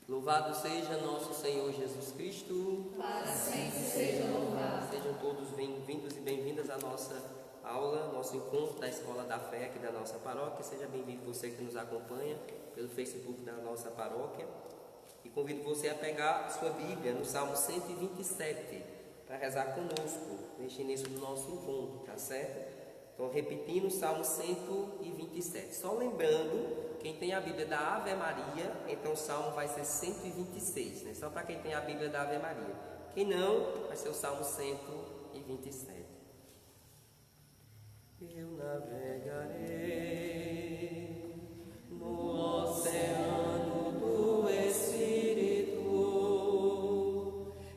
Louvado seja nosso Senhor Jesus Cristo. Para sempre seja louvado. Sejam todos bem-vindos e bem-vindas à nossa aula, nosso encontro da Escola da Fé aqui da nossa paróquia. Seja bem-vindo você que nos acompanha pelo Facebook da nossa paróquia. E convido você a pegar sua Bíblia no Salmo 127 para rezar conosco neste início do nosso encontro, tá certo? Então, repetindo o Salmo 127. Só lembrando, quem tem a Bíblia da Ave Maria, então o Salmo vai ser 126, né? Só para quem tem a Bíblia da Ave Maria. Quem não, vai ser o Salmo 127. Eu navegarei no oceano do Espírito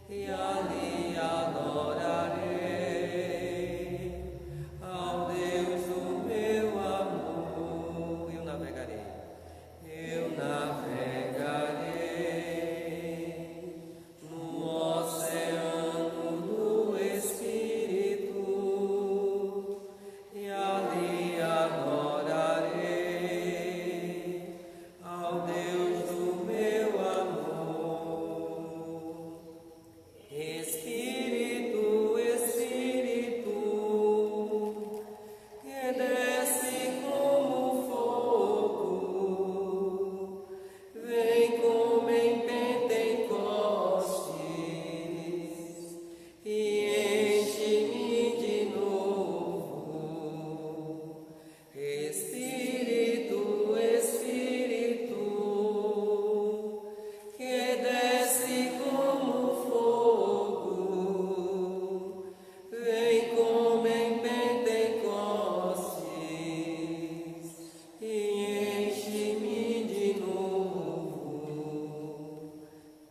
e ali adorarei ao Deus do meu amor. Eu navegarei no oceano do Espírito e ali adorarei ao Deus do meu amor. Espírito, Espírito, que desce como fogo, vem como em Pentecostes e enche-me de novo. Espírito, Espírito, que desce como fogo, vem como em Pentecostes e enche-me de novo.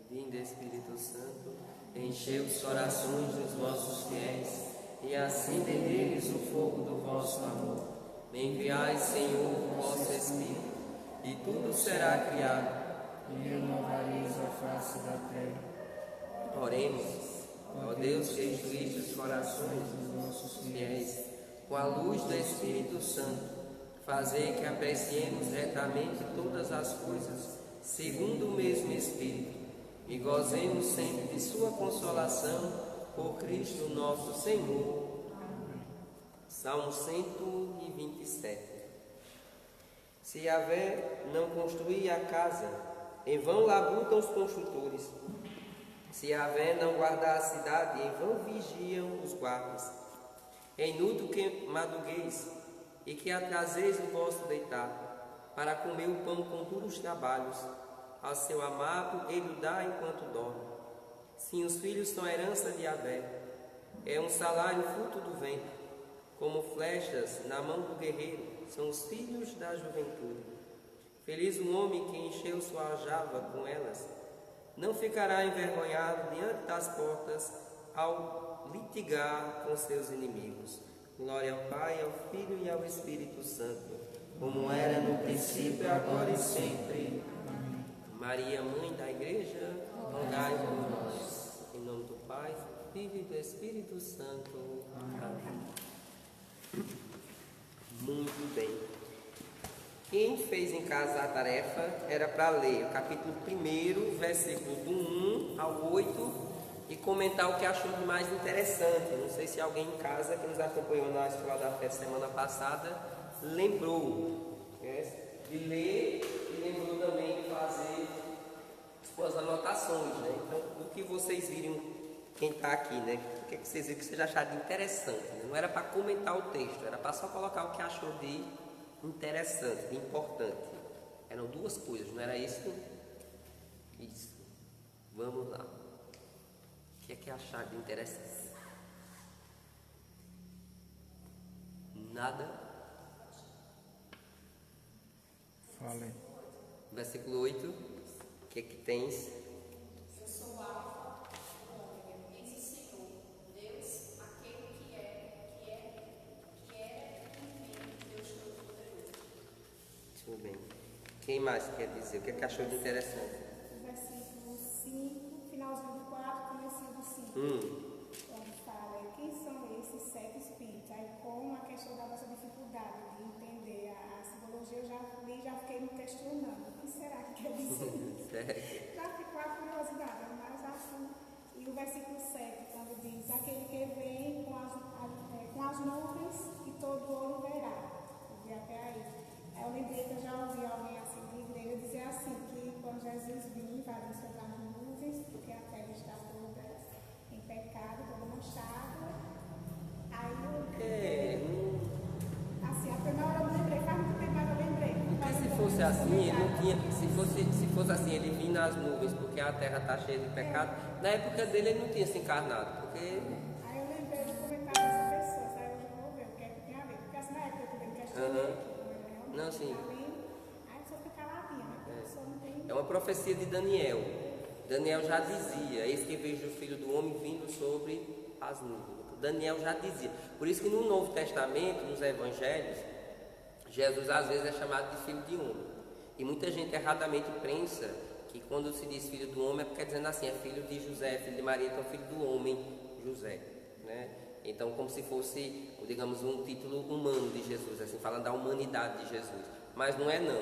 Vinde, Espírito Santo, enchei os corações dos vossos fiéis e acende neles o fogo do vosso amor. Enviai, Senhor, o vosso Espírito, e tudo será criado. E renovareis a face da terra. Oremos, ó Deus que instruíste os corações dos nossos fiéis, com a luz do Espírito Santo, fazei que apreciemos retamente todas as coisas, segundo o mesmo Espírito, e gozemos sempre de sua consolação, por Cristo nosso Senhor. Salmo 127. Se Yahvé não construir a casa, em vão labutam os construtores. Se Yahvé não guardar a cidade, em vão vigiam os guardas. É inútil que madrugueis e que atraseis o vosso deitar, para comer o pão com duros trabalhos. Ao seu amado ele o dá enquanto dorme. Sim, os filhos são a herança de Yahvé, é um salário fruto do vento. Como flechas na mão do guerreiro, são os filhos da juventude. Feliz o homem que encheu sua aljava com elas. Não ficará envergonhado diante das portas ao litigar com seus inimigos. Glória ao Pai, ao Filho e ao Espírito Santo, como era no princípio, agora e sempre. Amém. Maria, Mãe da Igreja, rogai por nós. Em nome do Pai, do Filho e do Espírito Santo. Amém. Muito bem. Quem fez em casa a tarefa era para ler o capítulo 1, versículo do 1 ao 8 e comentar o que achou de mais interessante. Não sei se alguém em casa que nos acompanhou na Escola da Fé semana passada lembrou, de ler e lembrou também de fazer suas anotações, né? Então, o que vocês viram, quem está aqui, né? O que vocês viram que vocês acharam de interessante, né? Não era para comentar o texto, era para só colocar o que achou de interessante, de importante. Eram duas coisas, não era isso? Isso. Vamos lá. O que é que acharam de interessante? Nada? Falem. Versículo 8. O que é que tens? Eu sou o Alfa e o Ômega, diz o Senhor, Deus, aquele que era e vem, Deus Todo-Poderoso. Muito bem. Quem mais quer dizer? O que é que achou de interessante? Versículo 5, finalzinho do 4, comecinho do 5. Onde fala, quem são esses 7 espíritos? Aí, como a questão da nossa dificuldade de entender a simbologia, eu já fiquei me questionando. O que será que quer dizer isso? Já ficou a curiosidade, mas assim. E o versículo 7, quando diz: aquele que vem com as nuvens e todo olho verá. Eu vi até aí. Aí eu lembrei que eu já ouvi alguém assim de igreja dizer assim: que quando Jesus vir, vai vir sobre as nuvens, porque a terra está toda em pecado, toda manchada. Aí eu. Assim, a primeira hora eu não lembrei, faz muito tempo, mas eu lembrei. Porque se fosse assim, ele não tinha. Se fosse assim, ele vinha nas nuvens, porque a terra está cheia de pecado. Na época dele ele não tinha se encarnado, porque. Aí eu lembrei do comentário dessa pessoa, aí eu já vou ver o que é que tem a ver. Porque assim, na época eu também questionei, Não, sim. aí a pessoa fica caladinha, né? Porque a pessoa não tem. É uma profecia de Daniel. Daniel já dizia: eis que vejo o Filho do Homem vindo sobre as nuvens. Daniel já dizia. Por isso que no Novo Testamento, nos Evangelhos, Jesus às vezes é chamado de Filho de Homem. E muita gente erradamente pensa que quando se diz Filho do Homem é porque dizendo assim, é filho de José, filho de Maria, então filho do homem, José, né? Então como se fosse, digamos, um título humano de Jesus, assim, falando da humanidade de Jesus. Mas não é não,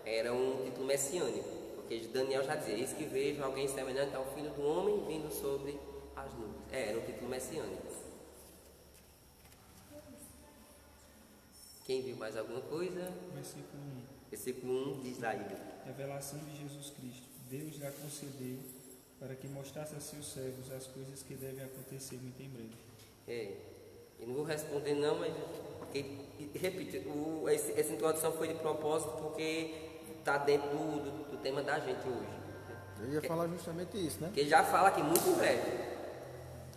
era um título messiânico, porque Daniel já dizia: eis que vejo alguém semelhante ao Filho do Homem vindo sobre as nuvens. Era um título messiânico. Quem viu mais alguma coisa? Versículo 1. Versículo 1 diz daí: Revelação de Jesus Cristo. Deus lhe concedeu para que mostrasse a seus servos as coisas que devem acontecer muito em breve. Eu não vou responder não, mas repito, essa introdução foi de propósito porque está dentro do tema da gente hoje. Eu ia falar justamente isso, né? Porque ele já fala aqui muito em breve.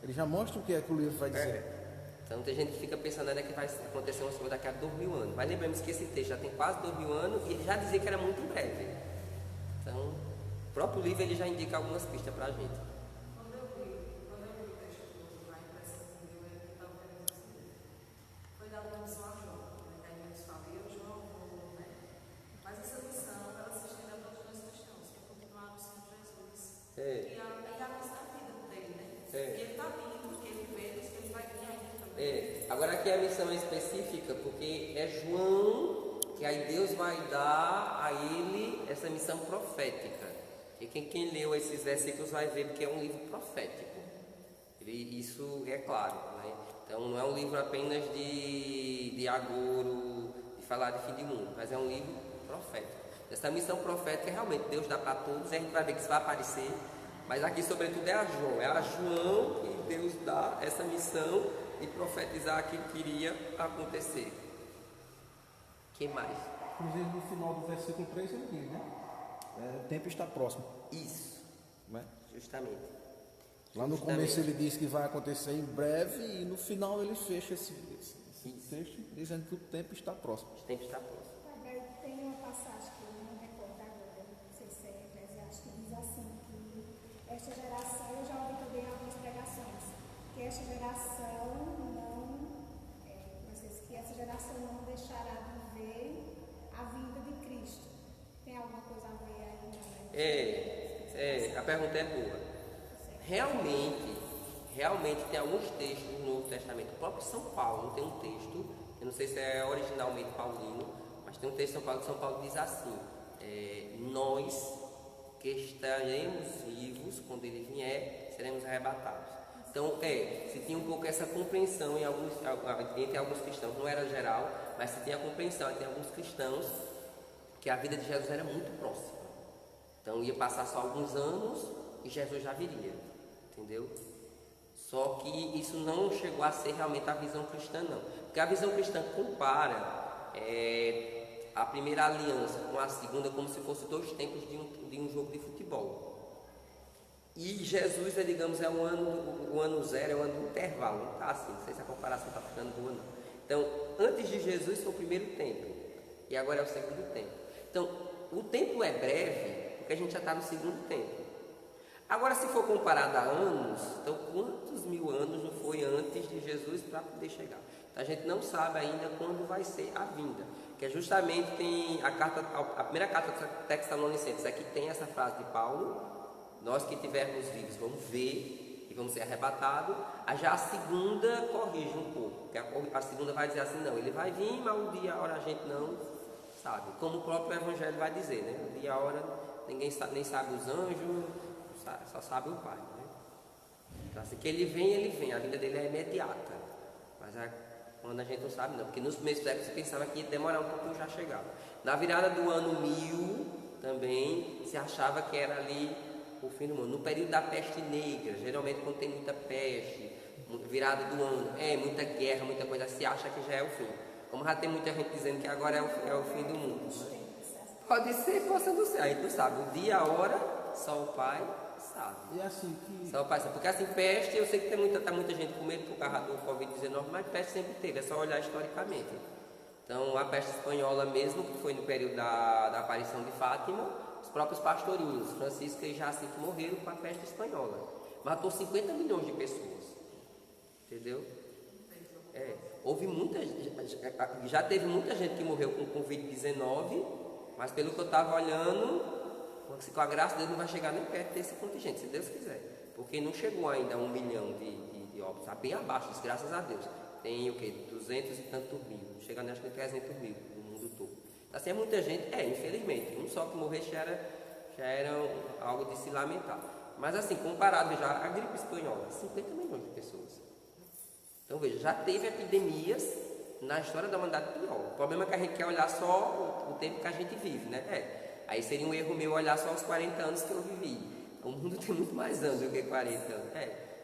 Ele já mostra o que é que o livro vai dizer. Então tem gente que fica pensando que vai acontecer uma coisa daqui a 2000 anos. Mas lembramos que esse texto já tem quase 2000 anos e ele já dizia que era muito em breve. Então, o próprio livro ele já indica algumas pistas para a gente. Quando eu li o texto todo, a impressão que deu é que talvez foi dada uma missão a João, né? Que aí eles falam: eu, João, né? Mas essa missão, ela se estende a todos nós cristãos, que é continuar no Senhor Jesus. E a missão da vida dele, né? E ele está vindo, ele vê, diz que ele vai vir ainda também. Agora aqui a missão é específica, porque é João que aí Deus vai dar a ele essa missão profética. E quem leu esses versículos vai ver que é um livro profético. Isso é claro, né? Então não é um livro apenas de agouro, de falar de fim de mundo, mas é um livro profético. Essa missão profética realmente Deus dá para todos, a gente vai ver que isso vai aparecer, mas aqui sobretudo é a João que Deus dá essa missão de profetizar aquilo que iria acontecer. Que mais? Inclusive no final do versículo 3 ele diz, né? O tempo está próximo. Isso, Né? justamente. Lá no começo ele diz que vai acontecer em breve e no final ele fecha esse texto dizendo que o tempo está próximo. O tempo está próximo. Tem uma passagem que eu não recordo agora, não sei se é Eclesiastes, que diz assim, que esta geração, eu já ouvi também algumas pregações, que esta geração não deixará de ver a vinda de Cristo. Tem alguma coisa a ver aí? A pergunta é boa. Realmente tem alguns textos no Novo Testamento. O próprio São Paulo tem um texto, eu não sei se é originalmente paulino, mas tem um texto de São Paulo que diz assim: nós que estaremos vivos quando ele vier, seremos arrebatados. Então, se tinha um pouco essa compreensão entre alguns cristãos, não era geral, mas se tinha a compreensão entre alguns cristãos que a vida de Jesus era muito próxima. Então, ia passar só alguns anos e Jesus já viria, entendeu? Só que isso não chegou a ser realmente a visão cristã, não. Porque a visão cristã compara a primeira aliança com a segunda como se fosse dois tempos de um jogo de futebol. E Jesus, digamos, é o ano zero, é o ano do intervalo, não está assim, não sei se a comparação está ficando boa não. Então, antes de Jesus foi o primeiro tempo, e agora é o segundo tempo. Então, o tempo é breve, porque a gente já está no segundo tempo. Agora, se for comparado a anos, então quantos mil anos não foi antes de Jesus para poder chegar? Então, a gente não sabe ainda quando vai ser a vinda, que é justamente tem a primeira carta de Tessalonicenses, aqui tem essa frase de Paulo: nós que estivermos vivos vamos ver e vamos ser arrebatados. Já a segunda corrige um pouco, porque a segunda vai dizer assim: não, ele vai vir, mas o dia e a hora a gente não sabe, como o próprio Evangelho vai dizer, né? O dia e a hora ninguém sabe, nem sabe os anjos, só sabe o Pai, né? Então assim que ele vem, a vinda dele é imediata. Mas quando a gente não sabe não, porque nos primeiros séculos você pensava que ia demorar um pouquinho já chegava. Na virada do ano 1000 também se achava que era ali o fim do mundo. No período da peste negra, geralmente quando tem muita peste, virada do ano, muita guerra, muita coisa, se acha que já é o fim. Como já tem muita gente dizendo que agora é o fim do mundo, né? Pode ser, possa não ser, a gente não sabe. O dia, a hora, só o Pai sabe. E assim que... Só o Pai sabe. Porque assim, peste, eu sei que tá muita gente com medo por causa do Covid-19, mas peste sempre teve, é só olhar historicamente. Então, a peste espanhola mesmo, que foi no período da aparição de Fátima, os próprios pastorinhos, Francisco e Jacinto, morreram com a peste espanhola. Matou 50 milhões de pessoas. Entendeu? Houve já teve muita gente que morreu com Covid-19, mas pelo que eu estava olhando, com a graça de Deus não vai chegar nem perto desse contingente, se Deus quiser. Porque não chegou ainda a 1 milhão de óbitos, está bem abaixo disso, graças a Deus. Tem o quê? 200 e tantos mil, chegando acho que 300 mil no mundo todo. Assim, é muita gente, infelizmente, um só que morrer já era algo de se lamentar. Mas assim, comparado já à gripe espanhola, 50 milhões de pessoas. Então veja, já teve epidemias na história da humanidade pior. O problema é que a gente quer olhar só o tempo que a gente vive, né? Aí seria um erro meu olhar só os 40 anos que eu vivi. O mundo tem muito mais anos do que 40 anos.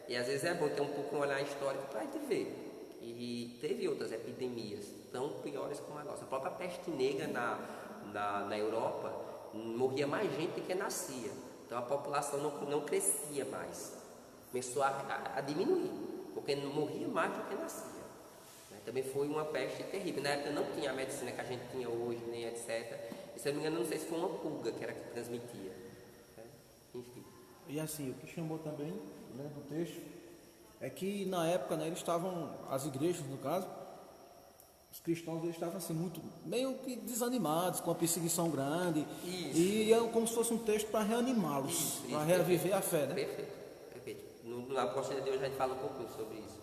E às vezes é bom ter um pouco um olhar histórico para a gente ver. E teve outras epidemias tão piores como a nossa. A própria peste negra na Europa morria mais gente do que nascia. Então a população não crescia mais. Começou a diminuir, porque morria mais do que nascia. Também foi uma peste terrível. Na época não tinha a medicina que a gente tinha hoje, nem etc. E se eu não me engano, não sei se foi uma pulga que era que transmitia. Enfim. E assim, o que chamou também, lendo o texto, é que na época, né, eles estavam, as igrejas no caso, os cristãos eles estavam assim, muito, meio que desanimados, com a perseguição grande. Isso. E é como se fosse um texto para reanimá-los, para reviver a fé, né? Perfeito. Na Apóstolo de Deus a gente fala um pouquinho sobre isso.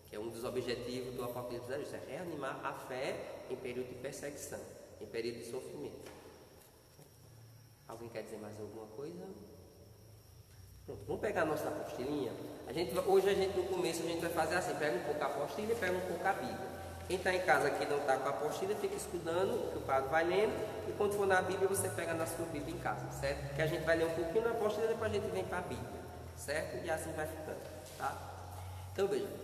Que é um dos objetivos do Apocalipse, é reanimar a fé em período de perseguição, em período de sofrimento. Alguém quer dizer mais alguma coisa? Pronto, vamos pegar a nossa apostilinha. Hoje no começo a gente vai fazer assim, pega um pouco a apostilha e pega um pouco a Bíblia. Quem está em casa aqui não está com a apostilha, fica estudando, que o padre vai lendo, e quando for na Bíblia você pega na sua Bíblia em casa, certo? Que a gente vai ler um pouquinho na apostilha e depois a gente vem para a Bíblia, certo? E assim vai ficando, tá? Então veja.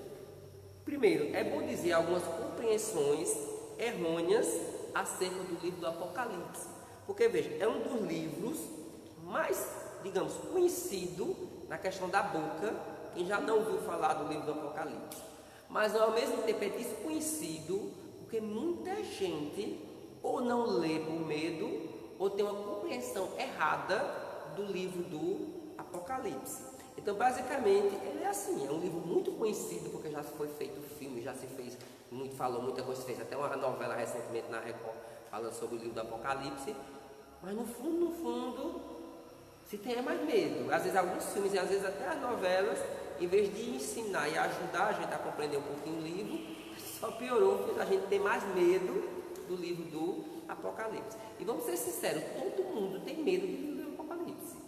Primeiro, é bom dizer algumas compreensões errôneas acerca do livro do Apocalipse. Porque, veja, é um dos livros mais, digamos, conhecido na questão da boca, quem já não ouviu falar do livro do Apocalipse. Mas, ao mesmo tempo, é desconhecido porque muita gente ou não lê por medo ou tem uma compreensão errada do livro do Apocalipse. Então, basicamente, ele é assim, é um livro muito conhecido, porque já foi feito filme, já se fez, falou muita coisa, se fez até uma novela recentemente na Record, falando sobre o livro do Apocalipse, mas no fundo, se tem mais medo. Às vezes alguns filmes e às vezes até as novelas, em vez de ensinar e ajudar a gente a compreender um pouquinho o livro, só piorou, fez a gente ter mais medo do livro do Apocalipse. E vamos ser sinceros, todo mundo tem medo do livro do Apocalipse.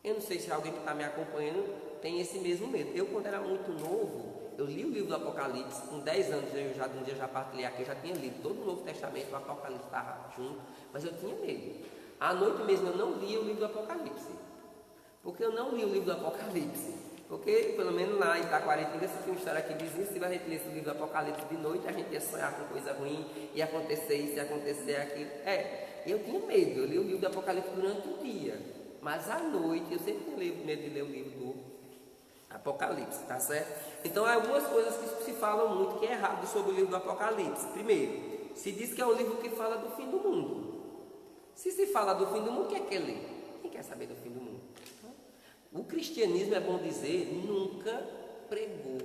Eu não sei se alguém que está me acompanhando tem esse mesmo medo. Eu, quando era muito novo, eu li o livro do Apocalipse, com 10 anos, um dia já partilhei aqui, eu já tinha lido todo o Novo Testamento, o Apocalipse estava junto, mas eu tinha medo. À noite mesmo eu não lia o livro do Apocalipse. Porque eu não li o livro do Apocalipse. Porque, pelo menos lá em Itaquaritinga, se tinha uma história que dizia, se a gente lesse o livro do Apocalipse de noite, a gente ia sonhar com coisa ruim, ia acontecer isso, ia acontecer aquilo. Eu tinha medo, eu li o livro do Apocalipse durante o dia. Mas à noite, eu sempre tenho medo de ler o livro do Apocalipse, tá certo? Então, há algumas coisas que se falam muito que é errado sobre o livro do Apocalipse. Primeiro, se diz que é um livro que fala do fim do mundo. Se fala do fim do mundo, quem quer ler? Quem quer saber do fim do mundo? O cristianismo, é bom dizer, nunca pregou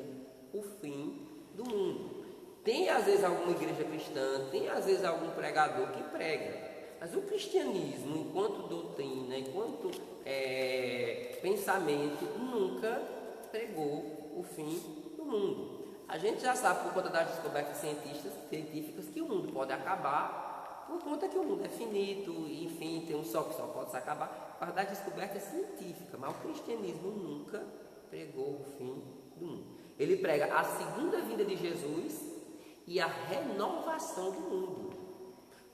o fim do mundo. Tem, às vezes, alguma igreja cristã, tem, às vezes, algum pregador que prega. Mas o cristianismo, enquanto doutrina, enquanto pensamento, nunca pregou o fim do mundo. A gente já sabe, por conta das descobertas científicas, que o mundo pode acabar por conta que o mundo é finito, enfim, tem um sol que só pode se acabar, para dar descoberta científica, mas o cristianismo nunca pregou o fim do mundo. Ele prega a segunda vinda de Jesus e a renovação do mundo.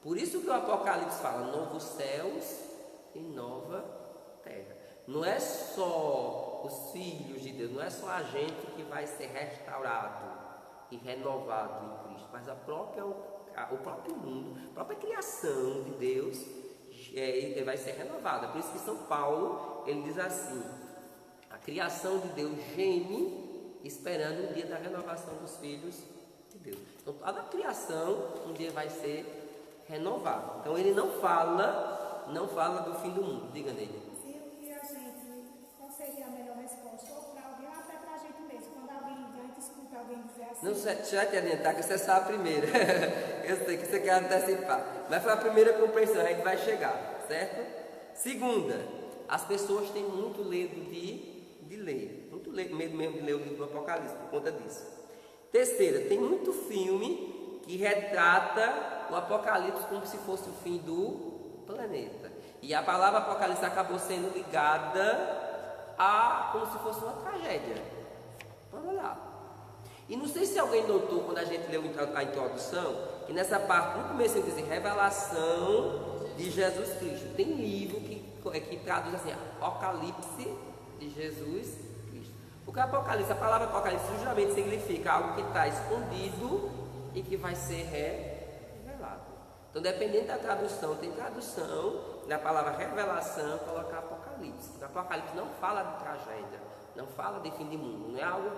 Por isso que o Apocalipse fala novos céus e nova terra. Não é só os filhos de Deus, não é só a gente que vai ser restaurado e renovado em Cristo, mas o próprio mundo, a própria criação de Deus vai ser renovada. Por isso que São Paulo, ele diz assim: a criação de Deus geme esperando o dia da renovação dos filhos de Deus. Então toda a criação um dia vai ser renovada. Então ele não fala do fim do mundo. Diga nele. Qual seria a melhor resposta? Ou para alguém, ou até para a gente mesmo. Quando a gente escuta alguém dizer assim. Não, deixa eu te adiantar que você sabe a primeira. Eu sei que você quer antecipar. Mas foi a primeira compreensão, a gente vai chegar, certo? Segunda, as pessoas têm muito medo de ler. Muito medo mesmo de ler o livro do Apocalipse por conta disso. Terceira, tem muito filme que retrata o Apocalipse como se fosse o fim do planeta. E a palavra Apocalipse acabou sendo ligada a como se fosse uma tragédia. Vamos olhar. E não sei se alguém notou quando a gente leu a introdução, que nessa parte, no começo ele diz revelação de Jesus Cristo. Tem livro que traduz assim, Apocalipse de Jesus Cristo. Porque Apocalipse, a palavra Apocalipse justamente significa algo que está escondido e que vai ser revelado. Então, dependendo da tradução, tem tradução na palavra revelação, colocar Apocalipse. Porque Apocalipse não fala de tragédia, não fala de fim de mundo, não é algo,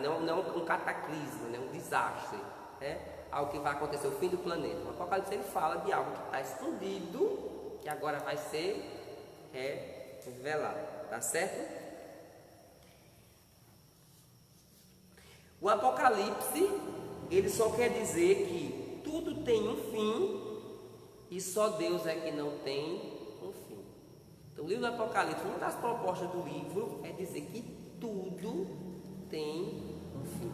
não um cataclismo, né? Um desastre, né? Algo que vai acontecer, o fim do planeta. O Apocalipse ele fala de algo que está escondido, que agora vai ser revelado, tá certo? O Apocalipse, ele só quer dizer que tudo tem um fim e só Deus é que não tem um fim. Então, o livro do Apocalipse, uma das propostas do livro é dizer que tudo tem um fim.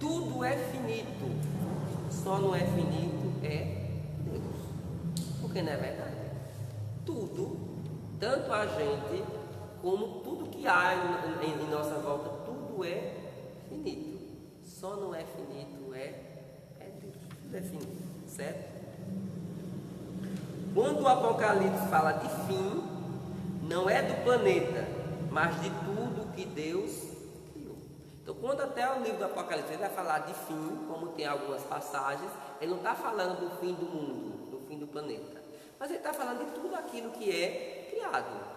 Tudo é finito, só não é finito Deus. Porque não é verdade? Tudo, tanto a gente como tudo que há em nossa volta, tudo é finito. Só não é finito Deus. Tudo é finito, certo? Quando o Apocalipse fala de fim, não é do planeta, mas de tudo que Deus criou. Então, quando até o livro do Apocalipse ele vai falar de fim, como tem algumas passagens, ele não está falando do fim do mundo, do fim do planeta, mas ele está falando de tudo aquilo que é criado.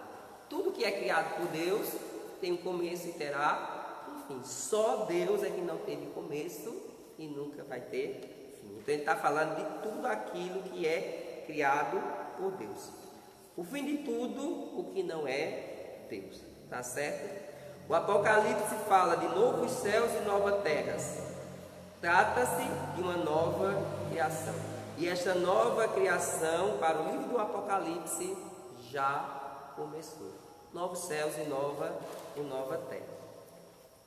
Tudo que é criado por Deus tem um começo e terá um fim. Só Deus é que não teve começo e nunca vai ter fim. Então ele está falando de tudo aquilo que é criado por Deus. O fim de tudo, o que não é Deus. Tá certo? O Apocalipse fala de novos céus e novas terras. Trata-se de uma nova criação. E esta nova criação, para o livro do Apocalipse, já começou. Novos céus e nova terra.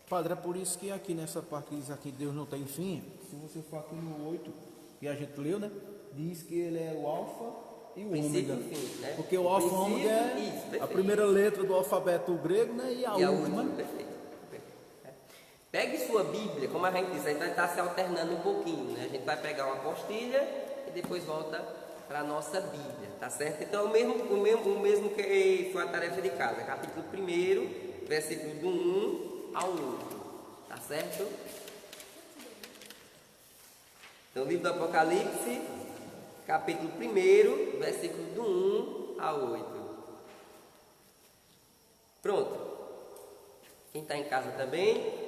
Padre, é por isso que aqui nessa parte que diz aqui Deus não tem fim, se você for aqui no 8, que a gente leu, né? Diz que ele é o alfa e o ômega. Fim, né? Porque o alfa e o ômega é a primeira letra do alfabeto grego, né? E a última. Perfeito. Pegue sua Bíblia, como a gente disse, a gente vai estar se alternando um pouquinho, né? A gente vai pegar uma apostila e depois volta para a nossa Bíblia, tá certo? Então, o mesmo que foi a tarefa de casa, capítulo 1, versículo do 1 ao 8, tá certo? Então, o livro do Apocalipse, capítulo 1, versículo do 1 ao 8. Pronto. Quem está em casa também,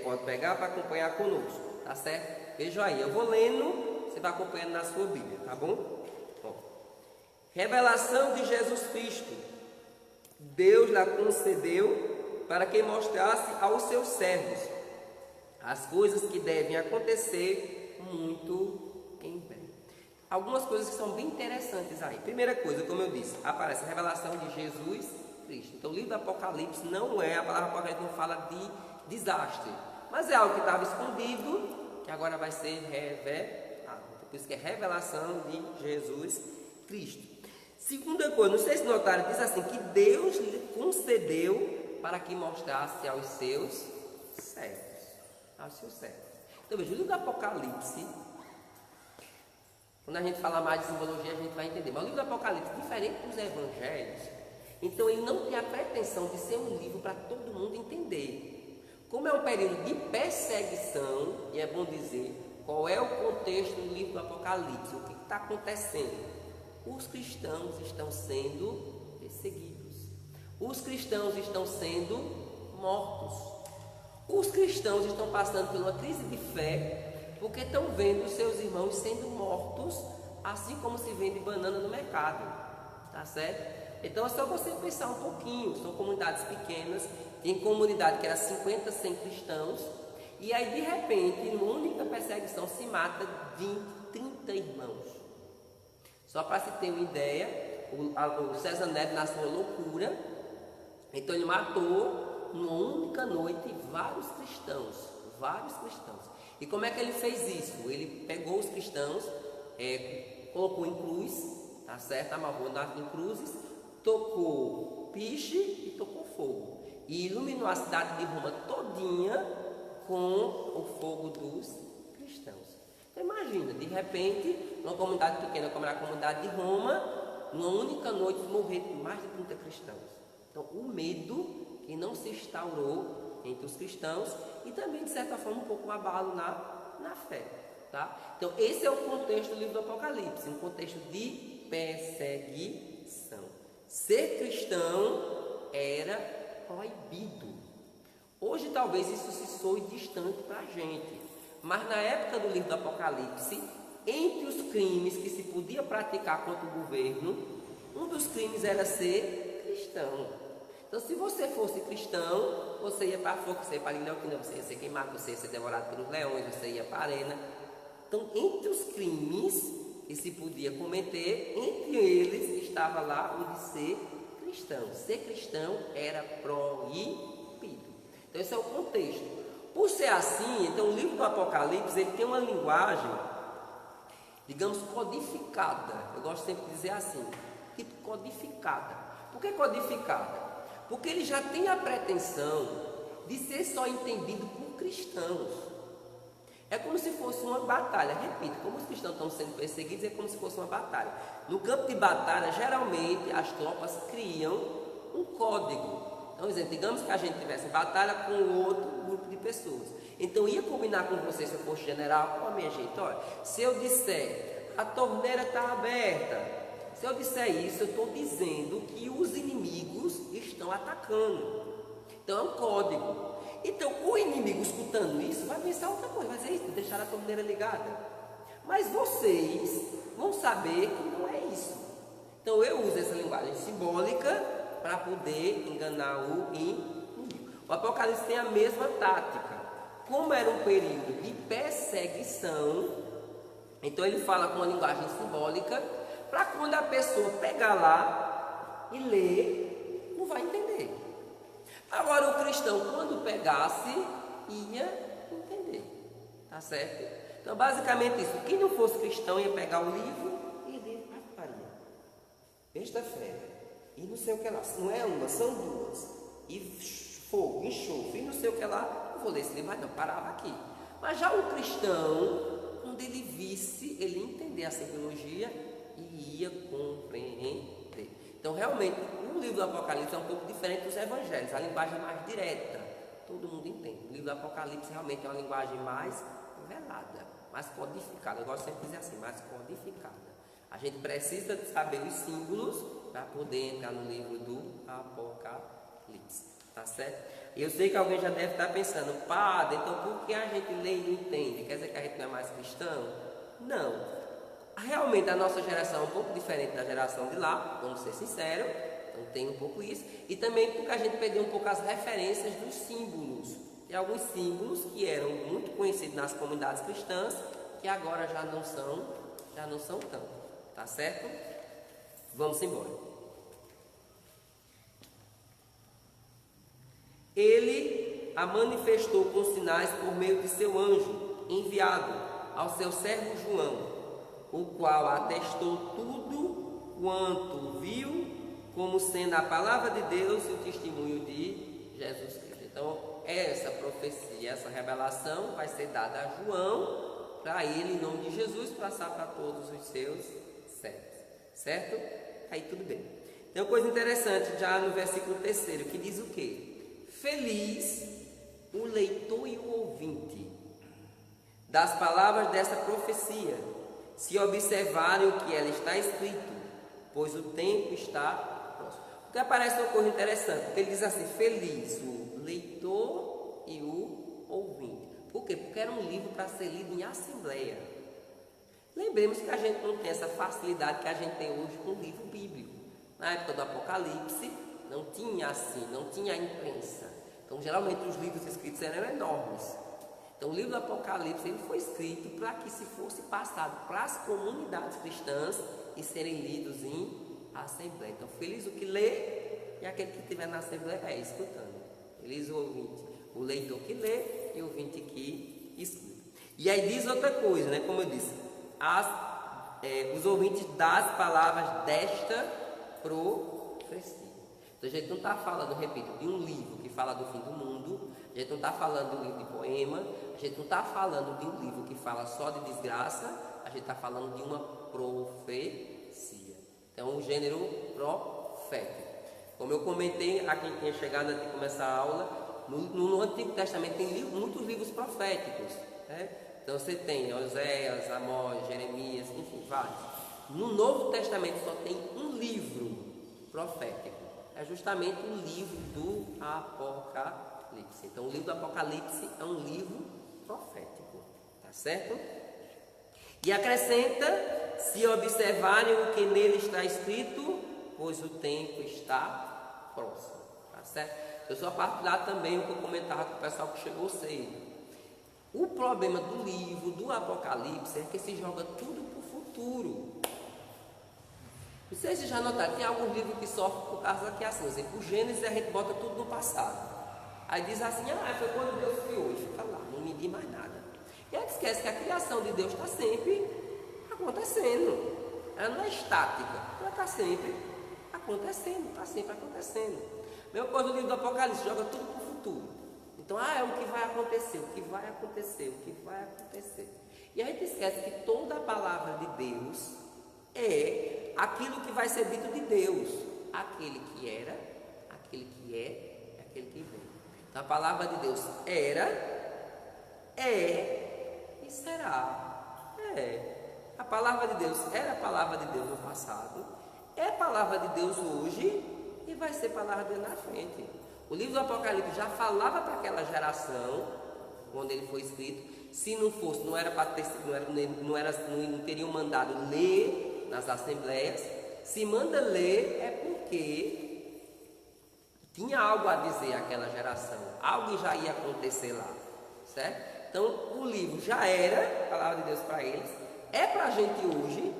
pode pegar para acompanhar conosco, tá certo? Veja aí, eu vou lendo, você vai acompanhando na sua Bíblia, tá bom? Revelação de Jesus Cristo. Deus lhe concedeu para que mostrasse aos seus servos as coisas que devem acontecer muito em breve. Algumas coisas que são bem interessantes aí. Primeira coisa, como eu disse, aparece a revelação de Jesus Cristo. Então, o livro do Apocalipse não é, a palavra Apocalipse não fala de desastre, mas é algo que estava escondido, que agora vai ser revelado. Por isso que é revelação de Jesus Cristo. Segunda coisa, não sei se notaram, diz assim, que Deus lhe concedeu para que mostrasse aos seus servos. Aos seus servos. Então veja, o livro do Apocalipse, quando a gente fala mais de simbologia, a gente vai entender. Mas o livro do Apocalipse, diferente dos evangelhos, então ele não tem a pretensão de ser um livro para todo mundo entender. Como é um período de perseguição, e é bom dizer qual é o contexto do livro do Apocalipse, o que está acontecendo. Os cristãos estão sendo perseguidos. Os cristãos estão sendo mortos. Os cristãos estão passando por uma crise de fé, porque estão vendo seus irmãos sendo mortos, assim como se vende banana no mercado. Tá certo? Então é só você pensar um pouquinho. São comunidades pequenas. Tem comunidade que era 50, 100 cristãos. E aí de repente, numa única perseguição, se mata 20, 30 irmãos. Só para se ter uma ideia, o César Neto nasceu uma loucura. Então ele matou numa única noite vários cristãos. E como é que ele fez isso? Ele pegou os cristãos, colocou em cruz, tá certo? Amarrou em cruzes, tocou piche e tocou fogo. E iluminou a cidade de Roma todinha com o fogo dos cristãos. Então imagina, de repente, numa comunidade pequena como era a comunidade de Roma, numa única noite morrer mais de 30 cristãos. Então o medo que não se instaurou entre os cristãos e também de certa forma um pouco um abalo na fé. Tá? Então esse é o contexto do livro do Apocalipse, um contexto de perseguição. Ser cristão era proibido. Hoje talvez isso se soe distante para a gente. Mas na época do livro do Apocalipse, entre os crimes que se podia praticar contra o governo, um dos crimes era ser cristão. Então, se você fosse cristão, você ia para a forca, você ia para a Guilhotina, você ia ser queimado, você ia ser devorado pelos leões, você ia para a arena. Então, entre os crimes que se podia cometer, entre eles estava lá o de ser cristão. Ser cristão era proibido. Então, esse é o contexto. Por ser assim, então o livro do Apocalipse ele tem uma linguagem, digamos, codificada. Eu gosto sempre de dizer assim, tipo codificada. Por que codificada? Porque ele já tem a pretensão de ser só entendido por cristãos. É como se fosse uma batalha. Repito, como os cristãos estão sendo perseguidos, é como se fosse uma batalha. No campo de batalha, geralmente, as tropas criam um código. Então, digamos que a gente tivesse batalha com outro grupo de pessoas. Então, ia combinar com você, se eu fosse general, com a minha gente, olha, se eu disser, a torneira está aberta, se eu disser isso, eu estou dizendo que os inimigos estão atacando. Então, é um código. Então, o inimigo escutando isso, vai pensar outra coisa, vai dizer isso, deixar a torneira ligada. Mas vocês vão saber que não é isso. Então, eu uso essa linguagem simbólica para poder enganar o inimigo. O Apocalipse tem a mesma tática. Como era um período de perseguição, então ele fala com uma linguagem simbólica, para quando a pessoa pegar lá e ler, não vai entender. Agora o cristão, quando pegasse, ia entender. Tá certo? Então basicamente isso. Quem não fosse cristão ia pegar o livro e ler a Maria. Besta-feira. E não sei o que lá, não é uma, são duas. E fogo, enxofre, e não sei o que lá. Não vou ler esse livro, mas não, parava aqui. Mas já o cristão, quando ele visse, ele ia entender a simbologia e ia compreender. Então, realmente, o livro do Apocalipse é um pouco diferente dos evangelhos. A linguagem é mais direta, todo mundo entende. O livro do Apocalipse realmente é uma linguagem mais velada, mais codificada. Eu gosto sempre de dizer assim, mais codificada. A gente precisa saber os símbolos para poder entrar no livro do Apocalipse, tá certo? E eu sei que alguém já deve estar pensando, padre, então por que a gente lê e não entende? Quer dizer que a gente não é mais cristão? Não. Realmente a nossa geração é um pouco diferente da geração de lá, vamos ser sinceros, então tem um pouco isso. E também porque a gente perdeu um pouco as referências dos símbolos. Tem alguns símbolos que eram muito conhecidos nas comunidades cristãs, que agora já não são tanto. Tá certo? Vamos embora. Ele a manifestou com sinais por meio de seu anjo, enviado ao seu servo João, o qual atestou tudo quanto viu, como sendo a palavra de Deus e o testemunho de Jesus Cristo. Então, essa profecia, essa revelação vai ser dada a João, para ele, em nome de Jesus, passar para todos os seus servos. Certo? Aí tudo bem. Tem uma coisa interessante já no versículo 3, que diz o quê? Feliz o leitor e o ouvinte das palavras dessa profecia, se observarem o que ela está escrito, pois o tempo está próximo. Porque aparece uma coisa interessante, porque ele diz assim, feliz o leitor e o ouvinte. Por quê? Porque era um livro para ser lido em assembleia. Lembremos que a gente não tem essa facilidade que a gente tem hoje com o livro bíblico. Na época do Apocalipse, não tinha assim, não tinha a imprensa. Então, geralmente, os livros escritos eram enormes. Então, o livro do Apocalipse ele foi escrito para que se fosse passado para as comunidades cristãs e serem lidos em assembleia. Então, feliz o que lê e aquele que estiver na assembleia escutando. Feliz o ouvinte, o leitor que lê e o ouvinte que escuta. E aí diz outra coisa, né? Como eu disse, os ouvintes das palavras desta profecia. Então, a gente não está falando, repito, de um livro que fala do fim do mundo, a gente não está falando de um livro de poema, a gente não está falando de um livro que fala só de desgraça, a gente está falando de uma profecia. Então, o gênero profético. Como eu comentei a quem tinha chegado antes de começar a aula, no Antigo Testamento tem muitos livros proféticos, né? Então você tem Oséias, Amós, Jeremias, enfim, vários. No Novo Testamento só tem um livro profético. É justamente o livro do Apocalipse. Então o livro do Apocalipse é um livro profético. Tá certo? E acrescenta, se observarem o que nele está escrito, pois o tempo está próximo. Tá certo? Eu só partilhar também o que eu comentava com o pessoal que chegou cedo. O problema do livro, do Apocalipse, é que se joga tudo para o futuro. Vocês já notaram, tem alguns livros que sofrem por causa que assim, por exemplo, o Gênesis a gente bota tudo no passado. Aí diz assim, foi quando Deus criou, e fica lá, não me diz mais nada. E aí esquece que a criação de Deus está sempre acontecendo. Ela não é estática, ela está sempre acontecendo, está sempre acontecendo. Mesma coisa do livro do Apocalipse, joga tudo para o futuro. Então, é o que vai acontecer, o que vai acontecer, o que vai acontecer. E a gente esquece que toda a palavra de Deus é aquilo que vai ser dito de Deus. Aquele que era, aquele que é, aquele que vem. Então, a palavra de Deus era, é e será. A palavra de Deus era a palavra de Deus no passado, é a palavra de Deus hoje e vai ser palavra dele na frente. O livro do Apocalipse já falava para aquela geração, quando ele foi escrito, se não fosse, não era para ter, não teriam mandado ler nas assembleias. Se manda ler é porque tinha algo a dizer àquela geração, algo já ia acontecer lá, certo? Então o livro já era a palavra de Deus para eles, é para a gente hoje,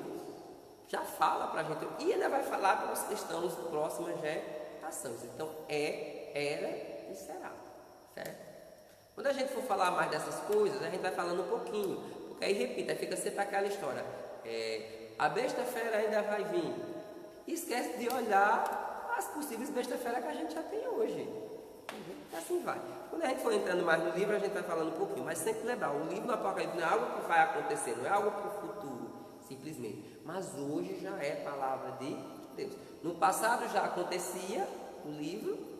já fala para a gente, e ainda vai falar para os cristãos próximas gerações. Então era e será, certo? Quando a gente for falar mais dessas coisas, a gente vai falando um pouquinho, porque aí repita, fica sempre aquela história, a besta-fera ainda vai vir, e esquece de olhar as possíveis besta-fera que a gente já tem hoje, e assim vai. Quando a gente for entrando mais no livro, a gente vai falando um pouquinho, mas sempre lembrar, o livro do Apocalipse não é algo que vai acontecer, não é algo para o futuro, simplesmente, mas hoje já é palavra de Deus. No passado já acontecia o livro,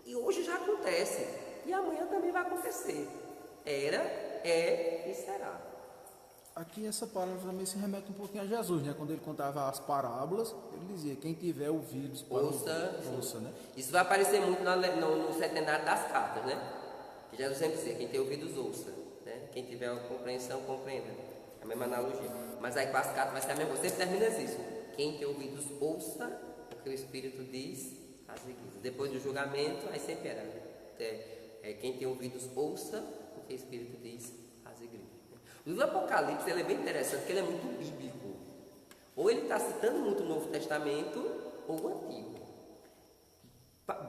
e hoje já acontece, e amanhã também vai acontecer. Era, é e será. Aqui essa palavra também se remete um pouquinho a Jesus, né? Quando ele contava as parábolas, ele dizia, quem tiver ouvidos para ouça, né? Isso vai aparecer muito no centenário das cartas, né? Que Jesus sempre dizia, quem tem ouvidos ouça, né? Quem tiver compreensão, compreenda. É a mesma analogia. Mas aí com as cartas vai ser a mesma coisa. Sempre termina isso. Quem tem ouvidos ouça o que o Espírito diz às igrejas. Depois do julgamento, aí sempre era, quem tem ouvidos ouça o que o Espírito diz às igrejas. O livro do Apocalipse ele é bem interessante, porque ele é muito bíblico. Ou ele está citando muito o Novo Testamento, ou o Antigo.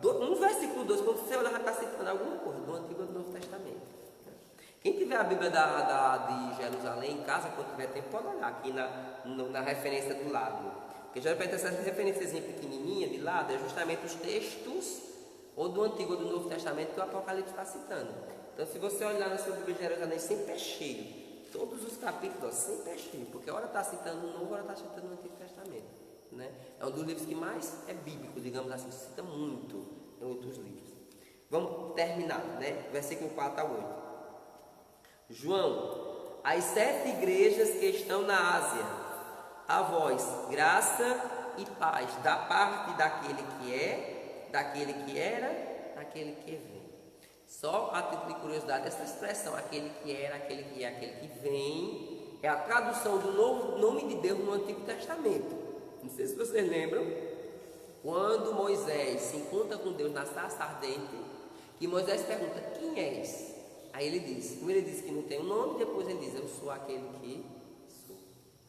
No versículo 2, quando você olhar, está citando alguma coisa do Antigo ou do Novo Testamento. Quem tiver a Bíblia de Jerusalém em casa, quando tiver tempo, pode olhar aqui na referência do lado. Porque geralmente essa referênciazinha pequenininha de lado é justamente os textos ou do Antigo ou do Novo Testamento que o Apocalipse está citando. Então, se você olhar na sua Bíblia de Jerusalém, sempre é cheio. Todos os capítulos sempre é cheio, porque hora está citando o Novo, hora está citando o Antigo Testamento, né? É um dos livros que mais é bíblico, digamos assim, cita muito em outros livros. Vamos terminar, né? Versículo 4 a 8. João, as 7 igrejas que estão na Ásia, a vós, graça e paz, da parte daquele que é, daquele que era, daquele que vem. Só a título de curiosidade, essa expressão, aquele que era, aquele que é, aquele que vem, é a tradução do novo nome de Deus no Antigo Testamento. Não sei se vocês lembram, quando Moisés se encontra com Deus na sarça ardente, que Moisés pergunta, quem és? Aí ele diz, primeiro ele diz que não tem um nome, depois ele diz, eu sou aquele que sou.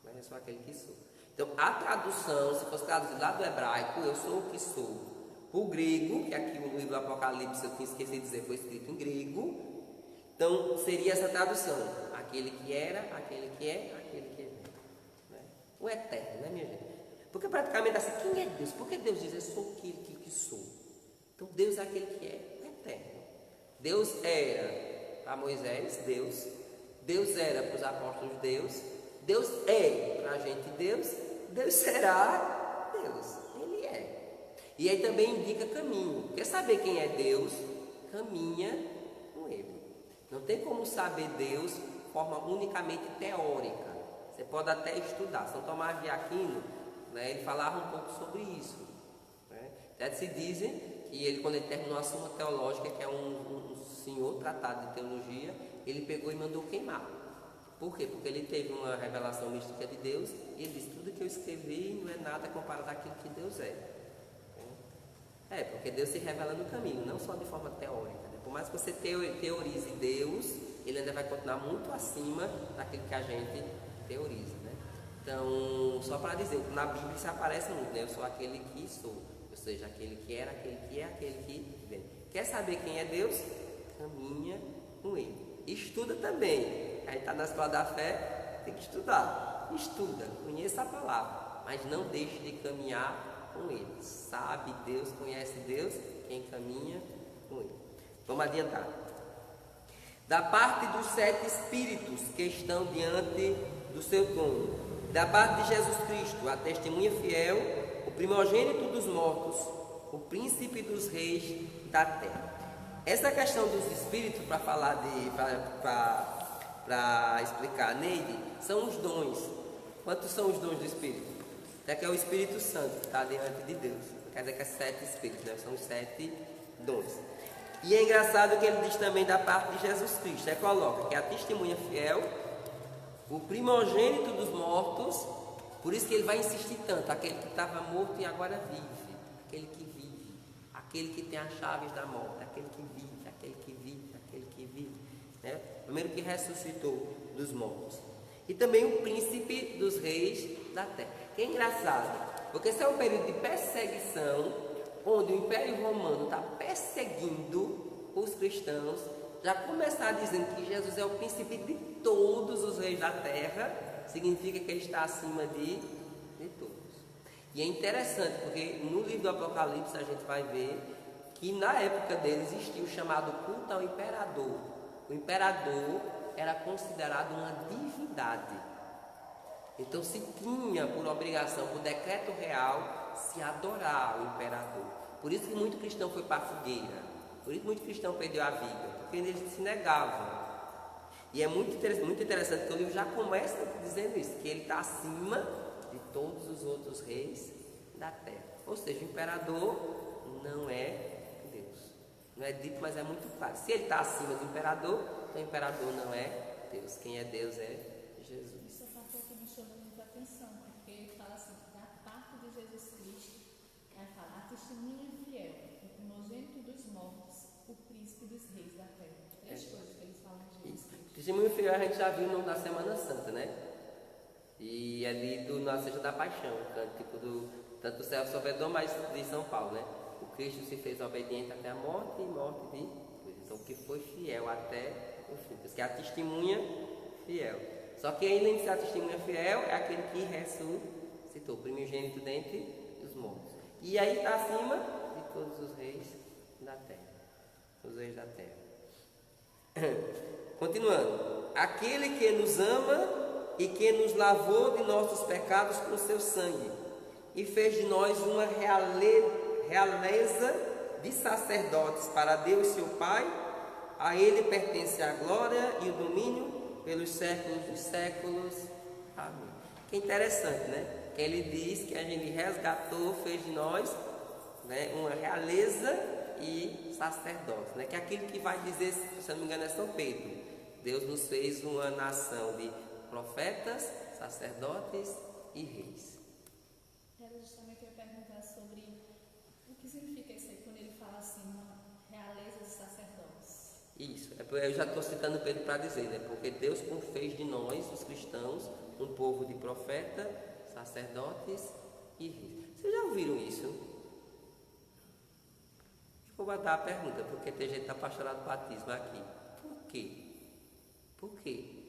Mas eu sou aquele que sou. Então, a tradução, se fosse traduzido lá do hebraico, eu sou o que sou. O grego, que aqui o livro do Apocalipse, eu tinha esquecido de dizer, foi escrito em grego. Então, seria essa tradução. Aquele que era, aquele que é, aquele que vem. Né? O eterno, né, minha gente? Porque praticamente assim, quem é Deus? Porque Deus diz, eu sou aquele que sou. Então, Deus é aquele que é eterno. Deus era para Moisés, Deus. Deus era para os apóstolos, Deus. Deus é para a gente, Deus. Deus será Deus. Ele é. E aí também indica caminho. Quer saber quem é Deus? Caminha com Ele. Não tem como saber Deus de forma unicamente teórica. Você pode até estudar. São Tomás de Aquino, né, ele falava um pouco sobre isso. Né? Até se dizem que ele, quando ele terminou a Suma Teológica, que é um senhor tratado de teologia, ele pegou e mandou queimar. Por quê? Porque ele teve uma revelação mística de Deus e ele disse, tudo que eu escrevi não é nada comparado àquilo que Deus é. Porque Deus se revela no caminho, não só de forma teórica. Né? Por mais que você teorize Deus, Ele ainda vai continuar muito acima daquilo que a gente teoriza. Né? Então, só para dizer, na Bíblia isso aparece muito, né? Eu sou aquele que sou, ou seja, aquele que era, aquele que é, aquele que vem. Quer saber quem é Deus? Caminha com Ele. Estuda também. Aí está na escola da fé, tem que estudar. Estuda, conheça a palavra, mas não deixe de caminhar com Ele. Sabe Deus, conhece Deus, quem caminha com Ele. Vamos adiantar. Da parte dos 7 espíritos que estão diante do seu trono, da parte de Jesus Cristo, a testemunha fiel, o primogênito dos mortos, o príncipe dos reis da terra. Essa questão dos espíritos, para falar para explicar, Neide, são os dons. Quantos são os dons do Espírito? Até que é o Espírito Santo que está diante de Deus. Quer dizer que é 7 espíritos, né? São os 7 dons. E é engraçado que ele diz também da parte de Jesus Cristo. Aí coloca que é a testemunha fiel, o primogênito dos mortos, por isso que ele vai insistir tanto, aquele que estava morto e agora vive, aquele que vive, aquele que tem as chaves da morte, aquele que vive, aquele que vive, aquele que vive, né? Primeiro que ressuscitou dos mortos. E também o príncipe dos reis da terra. Que é engraçado, porque esse é um período de perseguição, onde o Império Romano está perseguindo os cristãos, já começar dizendo que Jesus é o príncipe de todos os reis da terra, significa que ele está acima de todos. E é interessante, porque no livro do Apocalipse a gente vai ver que na época dele existia o chamado culto ao imperador. O imperador era considerado uma divindade. Então se tinha por obrigação, por decreto real, se adorar o imperador. Por isso que muito cristão foi para a fogueira. Por isso que muito cristão perdeu a vida. Porque eles se negavam. E é muito interessante que o livro já começa dizendo isso, que ele está acima de todos os outros reis da terra. Ou seja, o imperador não é Deus. Não é dito, mas é muito claro. Se ele está acima do imperador, então o imperador não é Deus. Quem é Deus é Jesus. Isso é uma coisa que me chama muita atenção, porque ele fala assim, da parte de Jesus Cristo, vai falar a testemunha fiel, o primogênito dos mortos, o príncipe dos reis da terra. 3 coisas que eles falam de Jesus Cristo. Testemunho fiel a gente já viu na Semana Santa, né? E ali na Seja da Paixão, tanto do Servo Salvador, mas de São Paulo, né? O Cristo se fez obediente até a morte e morte de cruz. Então, que foi fiel até o fim. Por isso que é a testemunha fiel. Só que ainda em ser a testemunha fiel é aquele que ressuscitou, primogênito dentre os mortos. E aí está acima de todos os reis da terra. Os reis da terra. Continuando. Aquele que nos ama e que nos lavou de nossos pecados com seu sangue e fez de nós uma realeza de sacerdotes para Deus seu Pai, a Ele pertence a glória e o domínio pelos séculos dos séculos. Amém. Que interessante, né? Que ele diz que a gente resgatou, fez de nós, né, uma realeza e sacerdotes, né? Que é aquilo que vai dizer, se eu não me engano, é São Pedro. Deus nos fez uma nação de profetas, sacerdotes e reis. Era justamente eu ia perguntar sobre o que significa isso aí, quando ele fala assim, uma realeza de sacerdotes. Isso, eu já estou citando Pedro para dizer, né? Porque Deus fez de nós, os cristãos, um povo de profeta, sacerdotes e reis. Vocês já ouviram isso? Vou botar a pergunta, porque tem gente que está apaixonado do batismo aqui. Por quê? Por que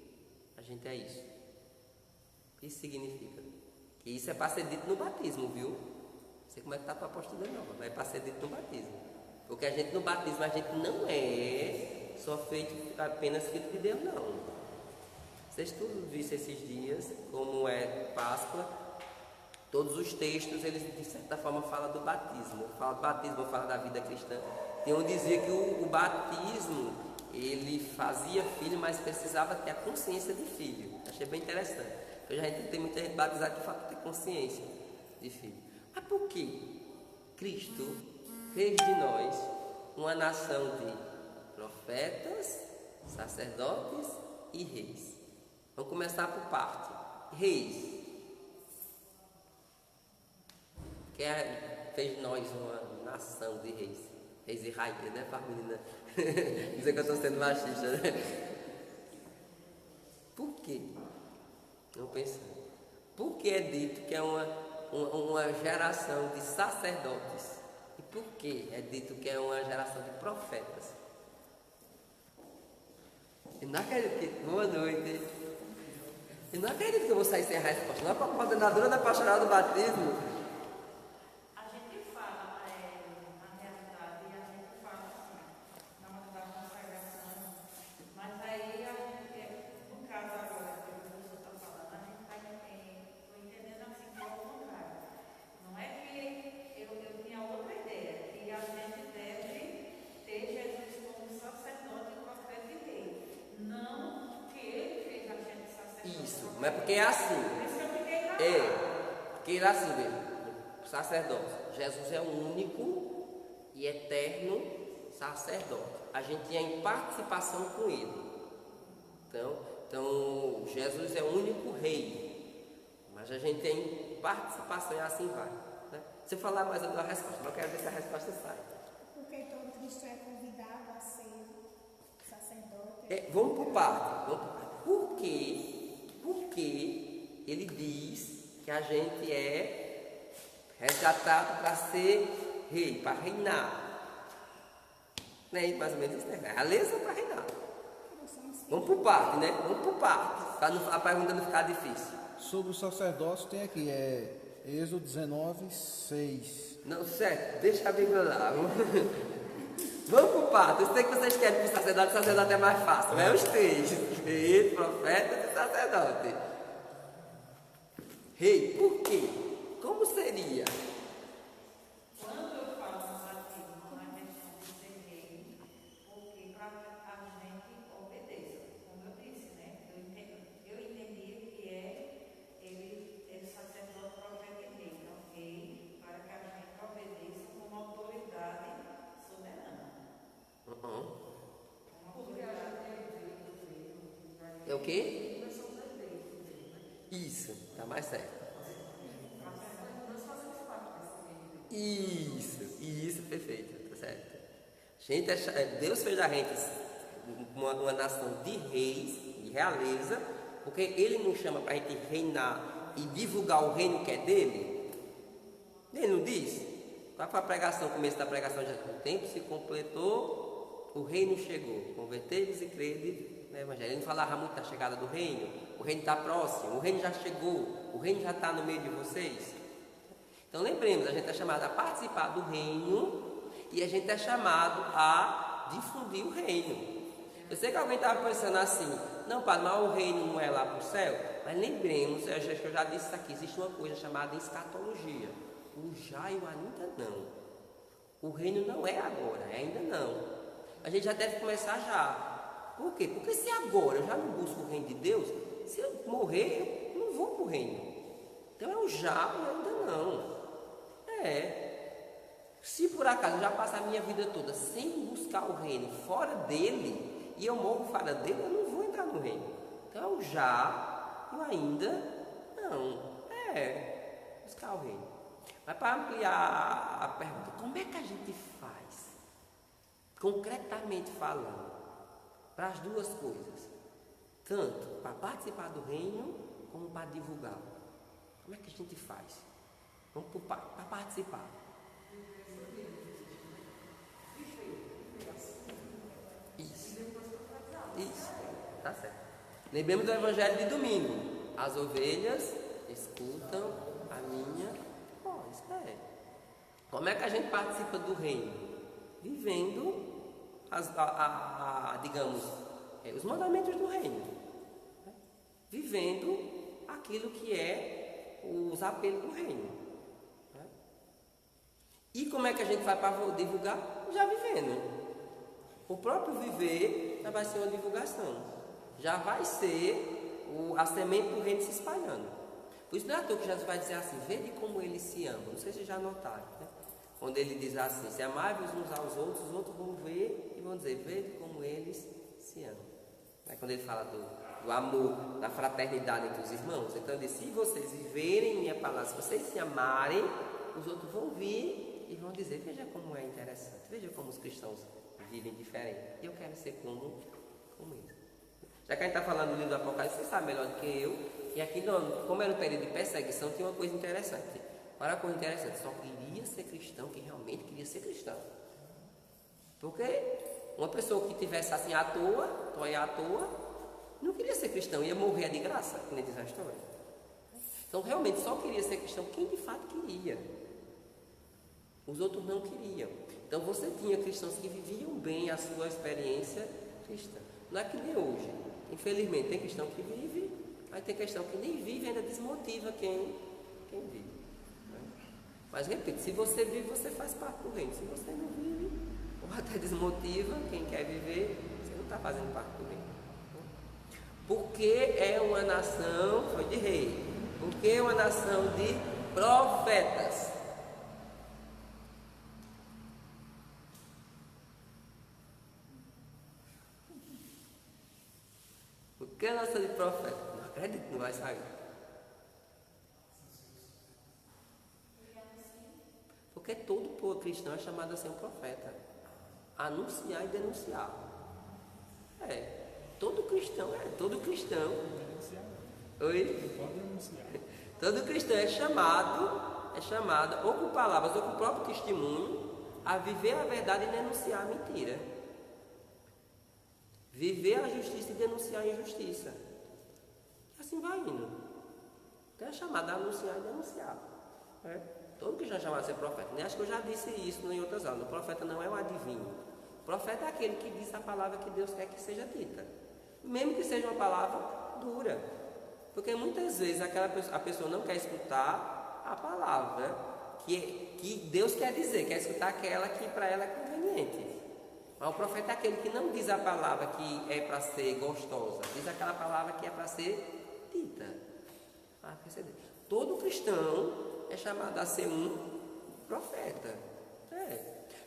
a gente é isso? O que isso significa? Que isso é para ser dito no batismo, viu? Não sei como é que está a tua postura não, mas é para ser dito no batismo. Porque a gente no batismo, a gente não é só feito apenas filho de Deus, não. Vocês tudo viram esses dias, como é Páscoa, todos os textos, eles de certa forma falam do batismo. Fala do batismo, fala da vida cristã. Tem um dizia que o batismo, ele fazia filho, mas precisava ter a consciência de filho. Achei bem interessante. Porque a gente tem muita gente batizada que fala que tem consciência de filho. Mas por que Cristo fez de nós uma nação de profetas, sacerdotes e reis? Vamos começar por parte. Reis. Que fez de nós uma nação de reis. Reis e rainhas, né, para a menina dizer que eu estou sendo machista, né? Por quê? Não pensando. Por que é dito que é uma geração de sacerdotes? E por que é dito que é uma geração de profetas? Eu não acredito que... Boa noite. Eu não acredito que eu vou sair sem a resposta. Não é para a coordenadora da pastoral do batismo. A gente fala, na realidade, a gente fala assim, na hora da consagração, mas aí a gente, no caso agora que o professor está falando, a gente está entendendo assim, que é o contrário. Não é que eu tinha outra ideia, que a gente deve ter Jesus como sacerdote, profeta e rei. Não que ele fez a gente sacerdote. Isso, mas porque é assim. Por isso que eu fiquei na Porque ele é assim mesmo. Sacerdote. Jesus é o único e eterno sacerdote. A gente tinha em participação com ele. Então Jesus é o único rei. Mas a gente tem participação e assim vai. Né? Se eu falar mais, eu dou a resposta. Mas eu quero ver se a resposta sai. Porque todo Cristo é convidado a ser sacerdote. Vamos por parte. Por que ele diz que a gente é resgatado para ser rei, para reinar? Não é mais ou menos isso, né? É realeza para reinar. Vamos por parte, né? Vamos por parte, para a pergunta não ficar difícil. Sobre o sacerdócio tem aqui, Êxodo 19, 6. Não, certo, deixa a Bíblia lá. Vamos por parte. Eu sei que vocês querem que o sacerdote é mais fácil, né? Os três: rei, profeta e sacerdote. Rei, por quê? Como seria? Quando eu falo no batismo, na questão de ser rei, porque para a gente obedeça, como eu disse, né? Eu entendi que ele sacerdote, profeta e rei, não rei, para que a gente obedeça como autoridade soberana. É o quê? Isso, tá mais certo. Isso, perfeito, tá certo. Gente, Deus fez da gente uma nação de reis, de realeza, porque Ele nos chama para a gente reinar e divulgar o reino que é dele. Ele não diz? Qual foi a pregação, o começo da pregação? O tempo se completou, o reino chegou. Convertei-vos e crede no Evangelho. Ele não falava muito da chegada do reino. O reino está próximo, o reino já chegou, o reino já está no meio de vocês. Então lembremos, a gente é chamado a participar do reino e a gente é chamado a difundir o reino. Eu sei que alguém estava pensando assim, não, padre, mas o reino não é lá para o céu. Mas lembremos, eu já disse isso aqui, existe uma coisa chamada escatologia. O já e o ainda não. O reino não é agora, é ainda não. A gente já deve começar já. Por quê? Porque se agora eu já não busco o reino de Deus, se eu morrer, eu não vou para o reino. Então é o já e o ainda não. Se por acaso eu já passar a minha vida toda sem buscar o reino fora dele, e eu morro fora dele, eu não vou entrar no reino. Então é o já e o ainda não. Buscar o reino. Mas para ampliar a pergunta, como é que a gente faz, concretamente falando, para as duas coisas? Tanto para participar do reino, como para divulgar. Como é que a gente faz? Vamos para participar. Isso, tá certo. Lembremos do Evangelho de domingo. As ovelhas escutam a minha voz. Como é que a gente participa do reino? Vivendo digamos, os mandamentos do reino. Vivendo aquilo que é os apelos do reino. E como é que a gente vai para divulgar? Já vivendo. O próprio viver já vai ser uma divulgação. Já vai ser a semente do reino se espalhando. Por isso não é à toa que Jesus vai dizer assim, vede como eles se amam. Não sei se vocês já notaram, né? Quando ele diz assim, se amáveis uns aos outros, os outros vão ver e vão dizer, vede como eles se amam. Quando ele fala do amor, da fraternidade entre os irmãos, então ele diz, se vocês viverem minha palavra, se vocês se amarem, os outros vão vir e vão dizer, veja como é interessante, veja como os cristãos vivem diferente. E eu quero ser como eles. Já que a gente está falando do livro do Apocalipse, você sabe melhor do que eu. E aqui, como era um período de perseguição, tinha uma coisa interessante. Olha a coisa interessante, só queria ser cristão quem realmente queria ser cristão. Porque uma pessoa que tivesse assim à toa, não queria ser cristão, ia morrer de graça, que nem diz a história. Então realmente só queria ser cristão quem de fato queria. Os outros não queriam. Então você tinha cristãos que viviam bem a sua experiência cristã. Não é que nem hoje. Infelizmente tem cristão que vive, mas tem cristão que nem vive e ainda desmotiva quem vive. Mas repito, se você vive, você faz parte do reino. Se você não vive, ou até desmotiva quem quer viver, você não está fazendo parte do reino. Porque é uma nação, foi de rei, porque é uma nação de profetas. Porque é nação de profetas. Não acredito, não vai sair. Porque todo povo cristão é chamado a ser um profeta. Anunciar e denunciar. Todo cristão. Oi? Todo cristão é chamado, ou com palavras, ou com o próprio testemunho, a viver a verdade e denunciar a mentira. Viver a justiça e denunciar a injustiça. E assim vai indo. Então é chamado a anunciar e denunciar. Todo cristão é chamado a ser profeta. Acho que eu já disse isso em outras aulas. O profeta não é um adivinho. O profeta é aquele que diz a palavra que Deus quer que seja dita. Mesmo que seja uma palavra dura. Porque muitas vezes a pessoa não quer escutar a palavra que Deus quer dizer, quer escutar aquela que para ela é conveniente. Mas o profeta é aquele que não diz a palavra que é para ser gostosa, diz aquela palavra que é para ser dita. Todo cristão é chamado a ser um profeta.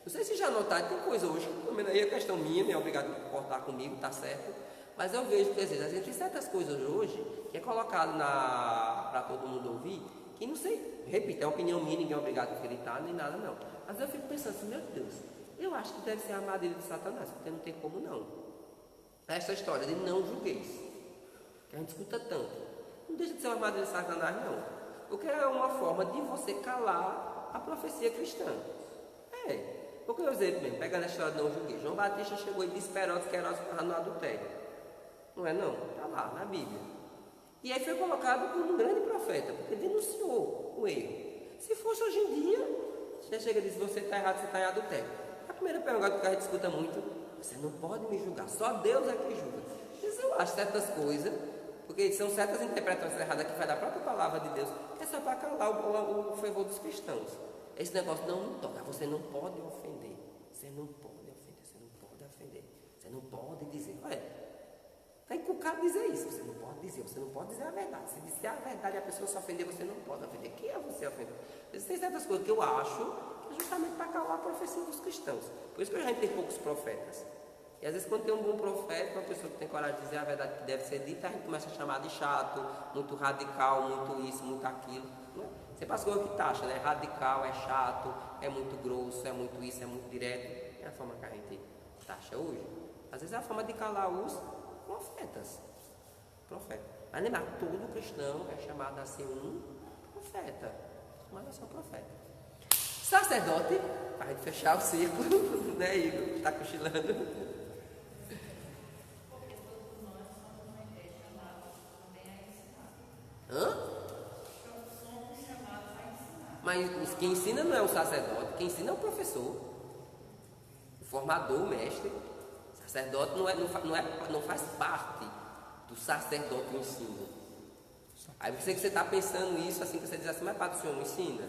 Não sei se já notaram, tem coisa hoje, aí é questão minha, não é obrigado a cortar comigo, tá certo? Mas eu vejo que às vezes tem certas coisas hoje que é colocado para todo mundo ouvir, que não sei, repito, é uma opinião minha, ninguém é obrigado a acreditar, nem nada não. Mas eu fico pensando assim, meu Deus, eu acho que deve ser a armadilha de Satanás, porque não tem como não. Essa história de não julgueis, que a gente escuta tanto, não deixa de ser uma armadilha de Satanás não, porque é uma forma de você calar a profecia cristã. Porque eu exemplo mesmo, pegando a história de não julguei. João Batista chegou e disse para Herodes que Herodes estava no adultério. Não é não? Está lá na Bíblia. E aí foi colocado como um grande profeta, porque denunciou o erro. Se fosse hoje em dia, você chega e diz, você está errado, você está em adultério. A primeira pergunta que a gente escuta muito, você não pode me julgar, só Deus é que julga. Mas eu acho certas coisas, porque são certas interpretações erradas que vai da própria palavra de Deus, que é só para calar o fervor dos cristãos. Esse negócio não toca, você não pode ofender, você não pode ofender, você não pode ofender, você não pode dizer, olha, está inculcado dizer isso, você não pode dizer a verdade. Se disser a verdade e a pessoa se ofender, você não pode ofender. Quem é você ofender? Existem certas coisas que eu acho que é justamente para calar a profecia dos cristãos. Por isso que a gente tem poucos profetas. E às vezes quando tem um bom profeta, uma pessoa que tem coragem de dizer a verdade que deve ser dita, a gente começa a chamar de chato, muito radical, muito isso, muito aquilo. Não é? Você passa coisa que taxa, né? Radical, é chato, é muito grosso, é muito isso, é muito direto. É a forma que a gente taxa hoje. Às vezes é a forma de calar os profetas. Mas lembrar, todo cristão é chamado a ser um profeta. Chamado a ser um profeta. Sacerdote, para a gente fechar o círculo, né, Igor? Está cochilando. Mas quem ensina não é o sacerdote, quem ensina é o professor, o formador, o mestre. O sacerdote não faz parte do sacerdote o ensino. Aí você está pensando isso assim, que você diz assim, mas padre, o senhor não ensina?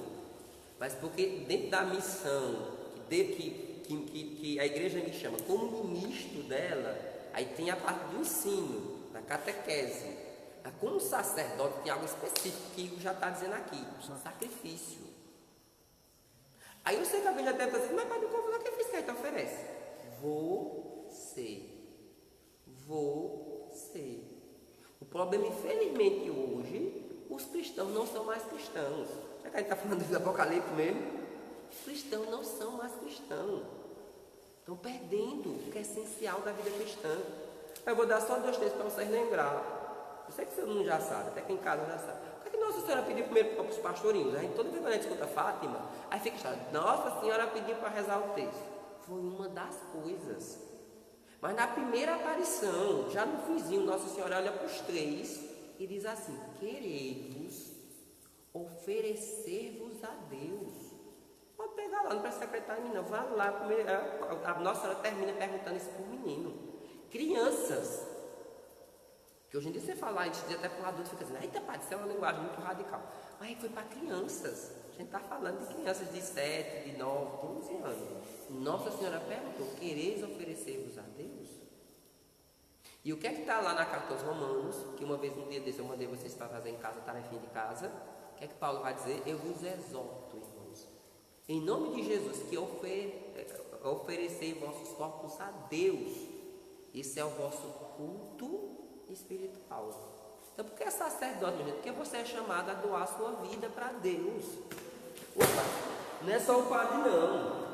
Mas porque dentro da missão que a igreja me chama como ministro dela, aí tem a parte do ensino, da catequese. Mas como sacerdote tem algo específico que já está dizendo aqui, sacrifício. Aí eu sei que alguém já deve estar dizendo, mas padre, qual é o sacrifício que a gente oferece? Você. O problema, infelizmente, hoje, os cristãos não são mais cristãos. Já que a gente está falando do Apocalipse mesmo, os cristãos não são mais cristãos. Estão perdendo o que é essencial da vida cristã. Eu vou dar só 2 textos para vocês lembrarem. Eu sei que todo mundo já sabe, até que em casa já sabe. O que é que Nossa Senhora pediu primeiro para os pastorinhos? A gente, toda vez que a gente escuta Fátima, aí fica chato. Nossa Senhora pediu para rezar o texto. Foi uma das coisas. Mas na primeira aparição, já no finzinho, Nossa Senhora olha para os 3 e diz assim: querei-vos oferecer-vos a Deus. Pode pegar lá, não precisa secretar em mim não. Vá lá, a Nossa Senhora termina perguntando isso para o menino. Crianças, que hoje em dia você fala, a gente diz até para um adulto, fica dizendo, eita padre, isso é uma linguagem muito radical. Mas foi para crianças. A gente está falando de crianças de 7, de 9, de 11 anos. Nossa Senhora perguntou: quereis oferecer-vos a Deus? E o que é que está lá na carta aos Romanos? Que uma vez, um dia desse, eu mandei vocês para fazer em casa, tarefinha de casa. O que é que Paulo vai dizer? Eu vos exorto, irmãos, em nome de Jesus, que oferecei vossos corpos a Deus. Isso é o vosso culto espiritual. Então, por que é sacerdote, gente? Porque você é chamado a doar a sua vida para Deus. Opa, não é só o padre, não.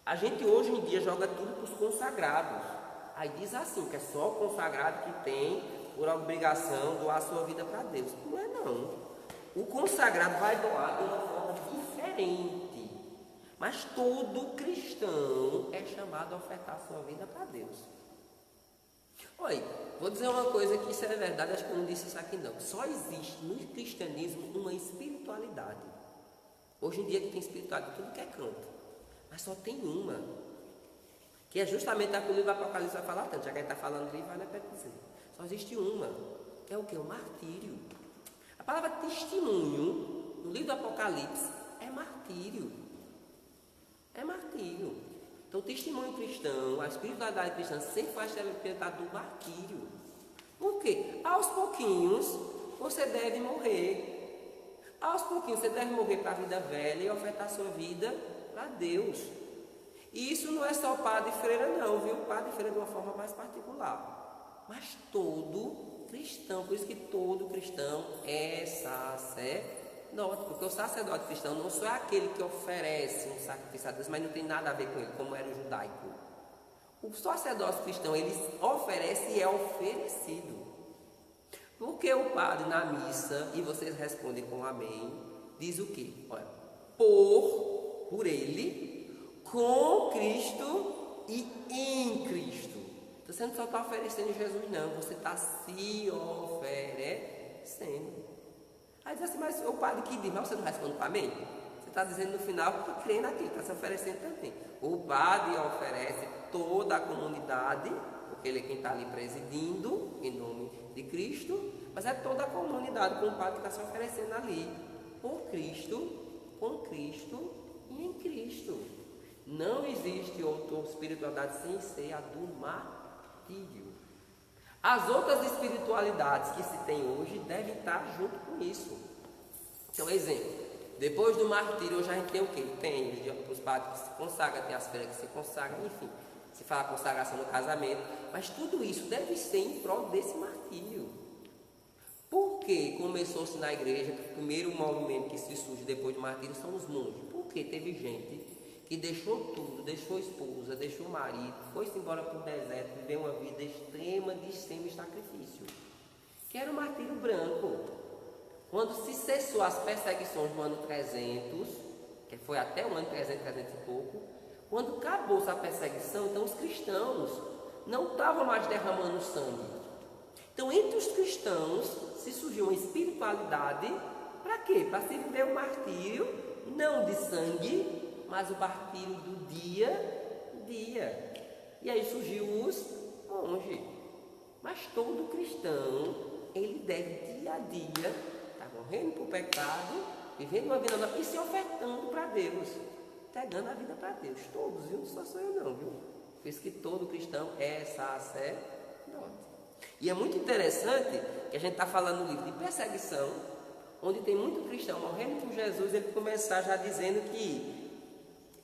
A gente hoje em dia joga tudo para os consagrados. Aí diz assim, que é só o consagrado que tem por obrigação doar a sua vida para Deus. Não é não. O consagrado vai doar de uma forma diferente. Mas todo cristão é chamado a ofertar a sua vida para Deus. Olha, vou dizer uma coisa que isso é verdade, acho que eu não disse isso aqui não. Só existe no cristianismo uma espiritualidade. Hoje em dia que tem espiritualidade, tudo que é canto. Mas só tem uma, que é justamente a que o livro do Apocalipse vai falar tanto, já que a gente está falando ali, vai para dizer. Só existe uma, que é o que? O martírio. A palavra testemunho, no livro do Apocalipse, é martírio. É martírio. Então o testemunho cristão, a espiritualidade cristã sempre vai ser representada do martírio. Por quê? Aos pouquinhos você deve morrer. Aos pouquinhos você deve morrer para a vida velha e ofertar a sua vida para Deus. E isso não é só padre e freira não, viu? Padre e freira de uma forma mais particular. Mas todo cristão, por isso que todo cristão é sacerdote. Porque o sacerdote cristão não só é aquele que oferece um sacrifício a Deus, mas não tem nada a ver com ele, como era o judaico. O sacerdote cristão, ele oferece e é oferecido. Porque o padre na missa, e vocês respondem com amém, diz o quê? Olha, por ele, com Cristo e em Cristo. Então Você não só está oferecendo Jesus, não, você está se oferecendo. Aí diz assim, mas o padre que diz, mas você não responde para mim? Você está dizendo no final que crê naquilo, está se oferecendo também. O padre oferece toda a comunidade, porque ele é quem está ali presidindo, em nome de Cristo, mas é toda a comunidade com o padre que está se oferecendo ali, por Cristo, com Cristo e em Cristo. Não existe outra espiritualidade sem ser a do martírio. As outras espiritualidades que se tem hoje devem estar junto com isso. Então, exemplo, depois do martírio, hoje a gente tem o quê? Tem os padres que se consagram, tem as freiras que se consagram, enfim, se fala consagração no casamento, mas tudo isso deve ser em prol desse martírio. Por que começou-se na igreja, que o primeiro movimento que se surge depois do martírio são os monges? Porque teve gente que deixou tudo, deixou a esposa, deixou o marido, foi-se embora para o deserto, viveu uma vida extrema de semi-sacrifício, que era o martírio branco. Quando se cessou as perseguições no ano 300, que foi até o ano 300, 300 e pouco, quando acabou-se a perseguição, então os cristãos não estavam mais derramando sangue. Então, entre os cristãos se surgiu uma espiritualidade, para quê? Para se viver o martírio, não de sangue, mas o martírio do dia a dia. E aí surgiu os monges. Mas todo cristão, ele deve dia a dia estar morrendo por pecado, vivendo uma vida nova e se ofertando para Deus, entregando a vida para Deus. Todos, viu? Não só sou eu não, viu? Por isso que todo cristão é sacerdote. E é muito interessante que a gente está falando no livro de perseguição, onde tem muito cristão morrendo por Jesus, ele começar já dizendo que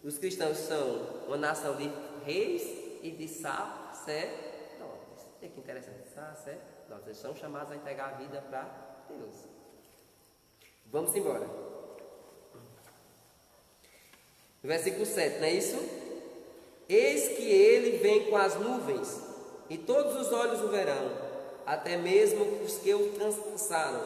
os cristãos são uma nação de reis e de sacerdotes. Olha que interessante, sacerdotes. Eles são chamados a entregar a vida para Deus. Vamos embora. Versículo 7, não é isso? Eis que ele vem com as nuvens, e todos os olhos o verão, até mesmo os que o transpassaram,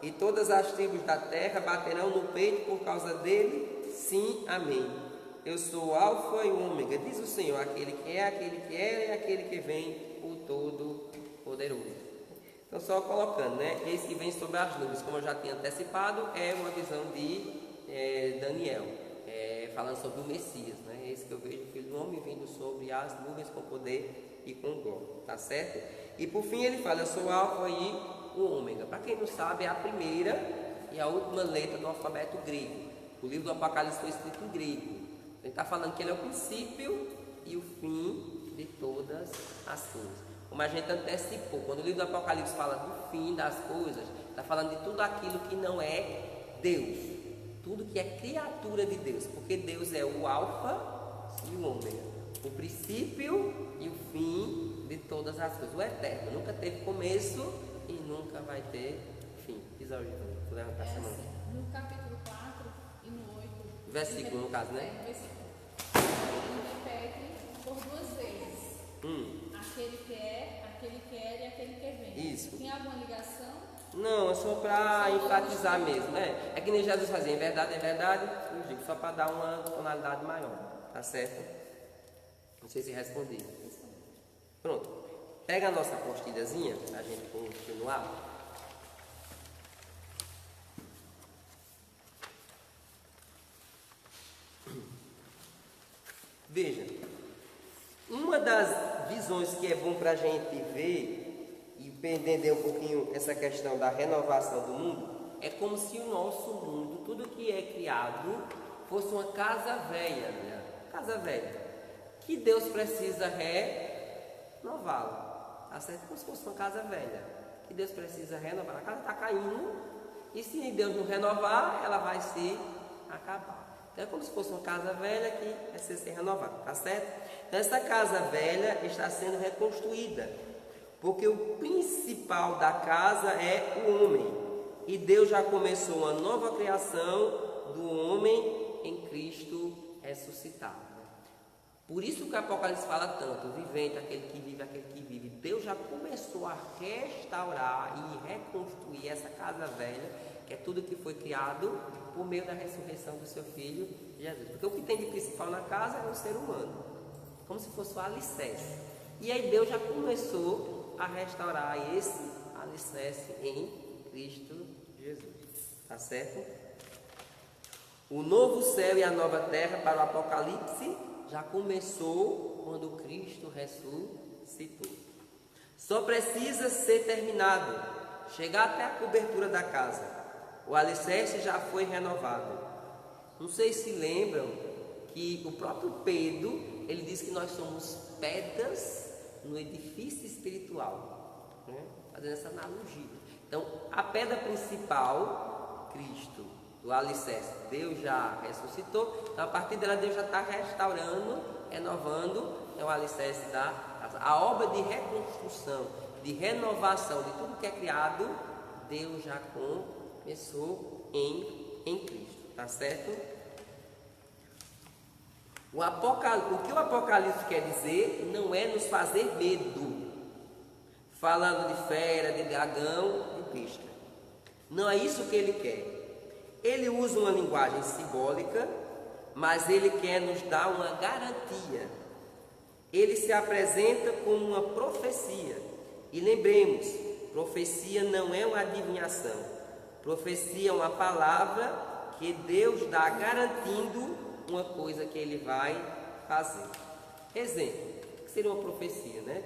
e todas as tribos da terra baterão no peito por causa dele. Sim, amém. Eu sou o Alfa e o Ômega, diz o Senhor, aquele que é, aquele que era e aquele que vem, o Todo-Poderoso. Então, só colocando, né? Esse que vem sobre as nuvens, como eu já tinha antecipado, é uma visão de Daniel, falando sobre o Messias, né? Esse que eu vejo, o Filho do Homem vindo sobre as nuvens com poder e com glória, tá certo? E por fim ele fala, eu sou o Alfa e o Ômega. Para quem não sabe, é a primeira e a última letra do alfabeto grego. O livro do Apocalipse foi escrito em grego. Ele está falando que ele é o princípio e o fim de todas as coisas. Como a gente antecipou, quando o livro do Apocalipse fala do fim das coisas, está falando de tudo aquilo que não é Deus, tudo que é criatura de Deus, porque Deus é o Alfa e o Ômega, o princípio e o fim de todas as coisas, o eterno, nunca teve começo e nunca vai ter fim. Vou levantar essa mão. No capítulo 4 e no 8, versículo, no caso, né? Versículo. Ele repete por 2 vezes. Aquele que é, aquele que era e aquele que vem. Isso. Tem alguma ligação? Não, é só para enfatizar mesmo, né? É que nem Jesus fazia, é verdade, eu digo, só para dar uma tonalidade maior, tá certo? Não sei se respondi. Pronto. Pega a nossa postilhazinha, a gente continuar. Veja, uma das visões que é bom para a gente ver e entender um pouquinho essa questão da renovação do mundo, é como se o nosso mundo, tudo que é criado, fosse uma casa velha, né? Casa velha, que Deus precisa renová-la, tá certo? Como se fosse uma casa velha, que Deus precisa renovar. A casa está caindo, e se Deus não renovar, ela vai se acabar. Então é como se fosse uma casa velha que precisa ser renovada, tá certo? Então essa casa velha está sendo reconstruída, porque o principal da casa é o homem, e Deus já começou uma nova criação do homem em Cristo ressuscitado. Por isso que o Apocalipse fala tanto, o vivente, aquele que vive, aquele que vive. Deus já começou a restaurar e reconstruir essa casa velha, que é tudo que foi criado por meio da ressurreição do seu Filho Jesus. Porque o que tem de principal na casa é o ser humano, como se fosse o alicerce. E aí Deus já começou a restaurar esse alicerce em Cristo Jesus. Tá certo? O novo céu e a nova terra para o Apocalipse já começou quando Cristo ressuscitou. Só precisa ser terminado, chegar até a cobertura da casa. O alicerce já foi renovado. Não sei se lembram que o próprio Pedro, ele diz que nós somos pedras no edifício espiritual, né? Fazendo essa analogia. Então, a pedra principal, Cristo, do alicerce, Deus já ressuscitou. Então, a partir dela, Deus já está restaurando, renovando, o alicerce da casa. A obra de reconstrução, de renovação de tudo que é criado, Deus já começou em Cristo. Tá certo? O que o Apocalipse quer dizer não é nos fazer medo, falando de fera, de dragão, de besta. Não é isso que ele quer. Ele usa uma linguagem simbólica, mas ele quer nos dar uma garantia. Ele se apresenta como uma profecia. E lembremos, profecia não é uma adivinhação. Profecia é uma palavra que Deus dá garantindo uma coisa que ele vai fazer. Exemplo, o que seria uma profecia, né?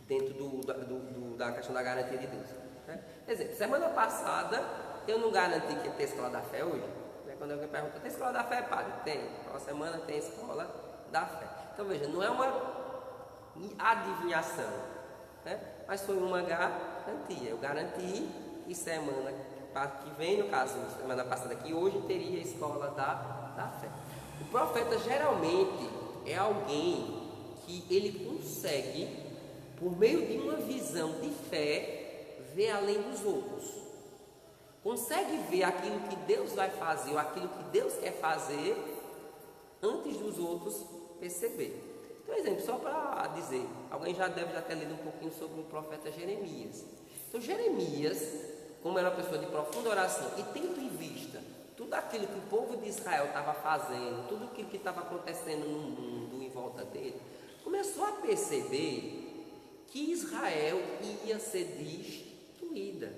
Dentro da questão da garantia de Deus, né? Exemplo, semana passada eu não garanti que ia ter escola da fé hoje, né? Quando alguém pergunta, tem escola da fé, padre? Tem. Próxima semana tem escola da fé. Então veja, não é uma adivinhação, né? Mas foi uma garantia. Eu garanti que semana que vem, no caso, semana passada, que hoje teria escola da fé. O profeta geralmente é alguém que ele consegue, por meio de uma visão de fé, ver além dos outros. Consegue ver aquilo que Deus vai fazer, ou aquilo que Deus quer fazer, antes dos outros perceber. Então, exemplo, só para dizer, alguém já deve ter lido um pouquinho sobre o profeta Jeremias. Então, Jeremias, como era uma pessoa de profunda oração, e tendo em vista tudo aquilo que o povo de Israel estava fazendo, tudo aquilo que estava acontecendo no mundo em volta dele, começou a perceber que Israel ia ser destruída.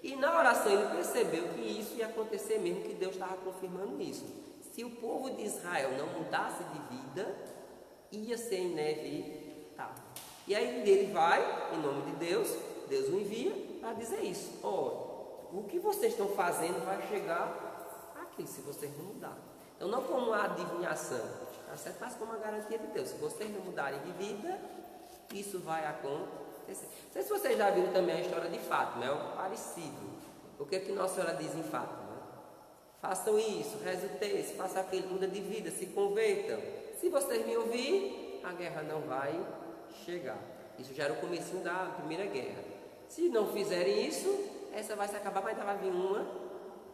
E na oração ele percebeu que isso ia acontecer mesmo, que Deus estava confirmando isso. Se o povo de Israel não mudasse de vida, ia ser inevitável. E aí ele vai, em nome de Deus, Deus o envia para dizer isso. Olha, o que vocês estão fazendo vai chegar aqui, se vocês não mudarem. Então, não como uma adivinhação, tá certo? Mas como uma garantia de Deus. Se vocês não mudarem de vida, isso vai acontecer. Não sei se vocês já viram também a história de Fátima, é algo parecido. O que é que Nossa Senhora diz em Fátima? Façam isso, rezem o texto, façam aquilo, muda de vida, se convertam. Se vocês me ouvirem, a guerra não vai chegar. Isso já era o comecinho da Primeira Guerra. Se não fizerem isso, essa vai se acabar, mas vai vir uma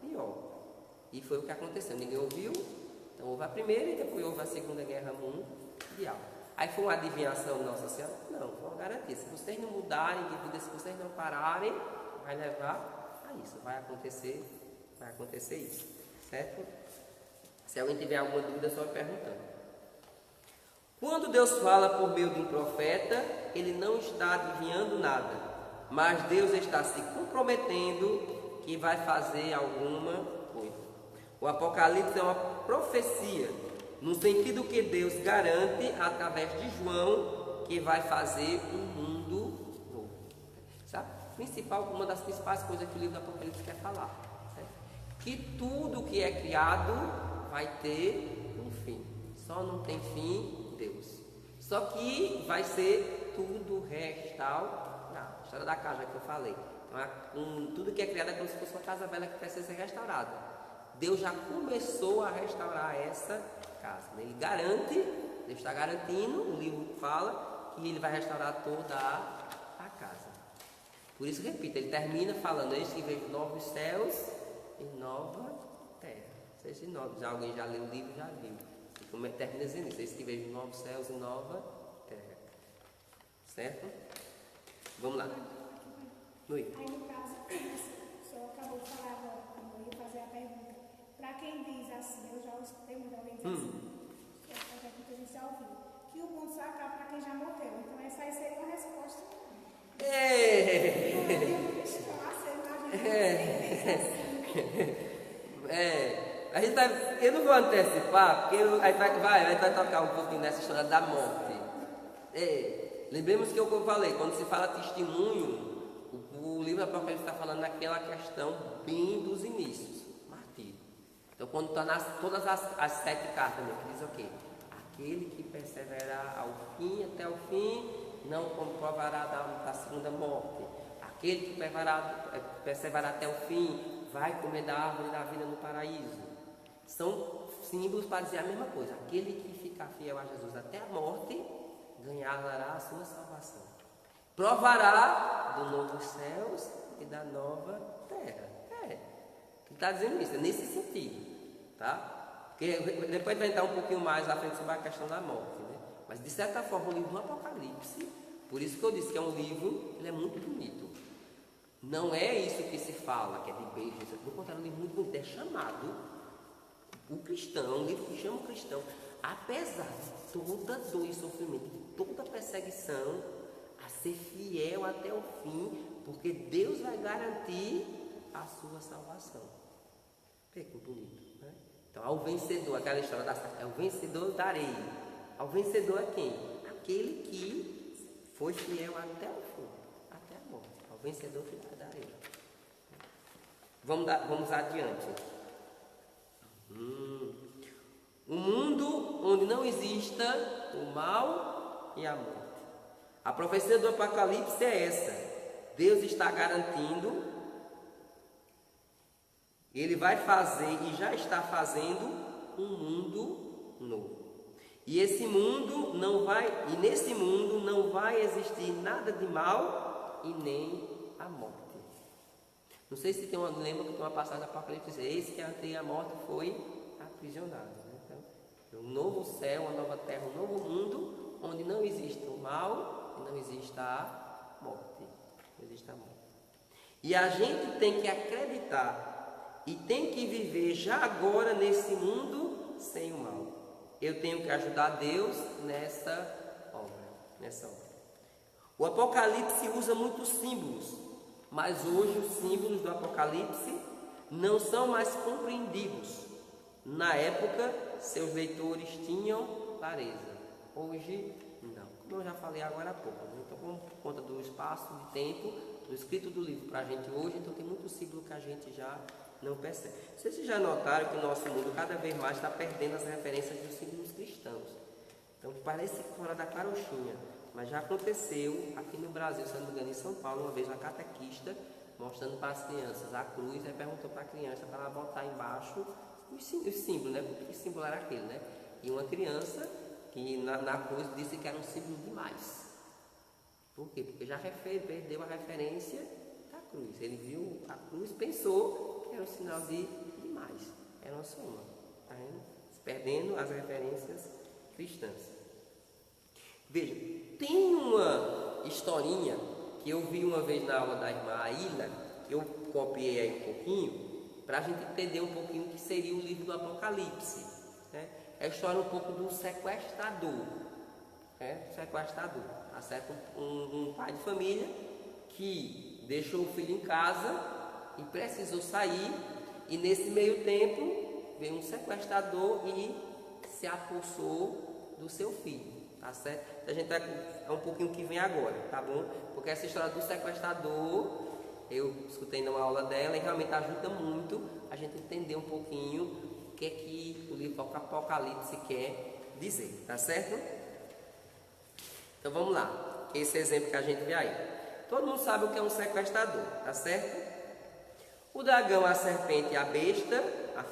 pior. E foi o que aconteceu. Ninguém ouviu, então houve a Primeira e depois houve a Segunda Guerra Mundial. Aí foi uma adivinhação de Nossa Senhora? Não, foi uma garantia. Se vocês não mudarem de vida, se vocês não pararem, vai levar a isso. Vai acontecer isso. Certo? Se alguém tiver alguma dúvida, só perguntando. Quando Deus fala por meio de um profeta, ele não está adivinhando nada, mas Deus está se comprometendo que vai fazer alguma coisa. O Apocalipse é uma profecia, no sentido que Deus garante, através de João, que vai fazer um mundo novo. Sabe? Uma das principais coisas que o livro do Apocalipse quer falar. Que tudo que é criado vai ter um fim. Só não tem fim Deus. Só que vai ser tudo restaurado. A história da casa que eu falei. Então, tudo que é criado é como se fosse uma casa velha que precisa ser restaurada. Deus já começou a restaurar essa casa. Ele garante, Deus está garantindo, o livro fala que ele vai restaurar toda a casa. Por isso, repito, ele termina falando: eis que vejo novos céus e nova terra. Se alguém já leu o livro, já viu. Como termina dizendo isso: eis que vejo novos céus e nova terra. Certo? Vamos lá. Aí no caso, o senhor acabou de falar agora, quando eu ia fazer a pergunta. Para quem diz assim, eu já escutei muito alguém dizer assim, que a gente já ouviu, que o mundo só acaba para quem já morreu. Então essa aí seria uma resposta. A gente vai, eu não vou antecipar, porque a gente vai tocar um pouquinho nessa história da morte. Lembremos que eu falei, quando se fala testemunho, o livro do Apocalipse está falando naquela questão bem dos inícios, martírio. Então, quando está nas todas as 7 cartas, que diz o quê? Aquele que perseverar ao fim, até o fim, não comprovará da segunda morte. Aquele que perseverar até o fim, vai comer da árvore da vida no paraíso. São símbolos para dizer a mesma coisa. Aquele que ficar fiel a Jesus até a morte, ganhará a sua salvação. Provará dos novos céus e da nova terra. Ele está dizendo isso, é nesse sentido. Tá? Porque depois vai entrar um pouquinho mais à frente sobre a questão da morte. Né? Mas de certa forma o livro do Apocalipse, por isso que eu disse que é um livro, ele é muito bonito. Não é isso que se fala, que é de beijos. Vou contar um livro muito bonito, é chamado o cristão, um livro que chama o cristão, apesar de toda dor e sofrimento, de toda perseguição, a ser fiel até o fim, porque Deus vai garantir a sua salvação. Vê que bonito, né? Então, ao vencedor, aquela história é o vencedor darei. Ao vencedor é quem? Aquele que foi fiel até o fim, até a morte. Ao vencedor darei. Vamos adiante. Um mundo onde não exista o mal e a morte. A profecia do Apocalipse é essa. Deus está garantindo, Ele vai fazer e já está fazendo um mundo novo. E nesse mundo não vai existir nada de mal e nem a morte. Não sei se lembra que tem uma passagem do Apocalipse que diz: eis que até a morte foi aprisionada. Né? Então, um novo céu, uma nova terra, um novo mundo onde não existe o mal e não existe a morte. Não existe a morte. E a gente tem que acreditar e tem que viver já agora nesse mundo sem o mal. Eu tenho que ajudar Deus nessa obra. O Apocalipse usa muitos símbolos, mas hoje os símbolos do Apocalipse não são mais compreendidos. Na época, seus leitores tinham clareza. Hoje, não. Como eu já falei agora há pouco. Então, por conta do espaço, de tempo, do escrito do livro para a gente hoje, então tem muito símbolo que a gente já não percebe. Vocês já notaram que o nosso mundo cada vez mais está perdendo as referências dos símbolos cristãos. Então, parece fora da carochinha. Mas já aconteceu aqui no Brasil, se não me engano, em São Paulo, uma vez uma catequista mostrando para as crianças a cruz, aí perguntou para a criança para ela botar embaixo o símbolo, né? Que símbolo era aquele, né? E uma criança que na cruz disse que era um símbolo demais. Por quê? Porque já perdeu a referência da cruz. Ele viu a cruz, pensou que era um sinal de demais. Era uma soma. Tá vendo? Perdendo as referências cristãs. Veja, tem uma historinha que eu vi uma vez na aula da irmã Aila, que eu copiei aí um pouquinho, para a gente entender um pouquinho o que seria o livro do Apocalipse. Né? É a história um pouco do sequestrador. Sequestrador. Tá certo? Um pai de família que deixou o filho em casa e precisou sair, e nesse meio tempo veio um sequestrador e se apossou do seu filho. Tá certo? A gente é um pouquinho que vem agora, tá bom? Porque essa história do sequestrador, eu escutei numa aula dela e realmente ajuda muito a gente entender um pouquinho o que é que o livro Apocalipse quer dizer, tá certo? Então vamos lá, esse exemplo que a gente vê aí. Todo mundo sabe o que é um sequestrador, tá certo? O dragão, a serpente e a besta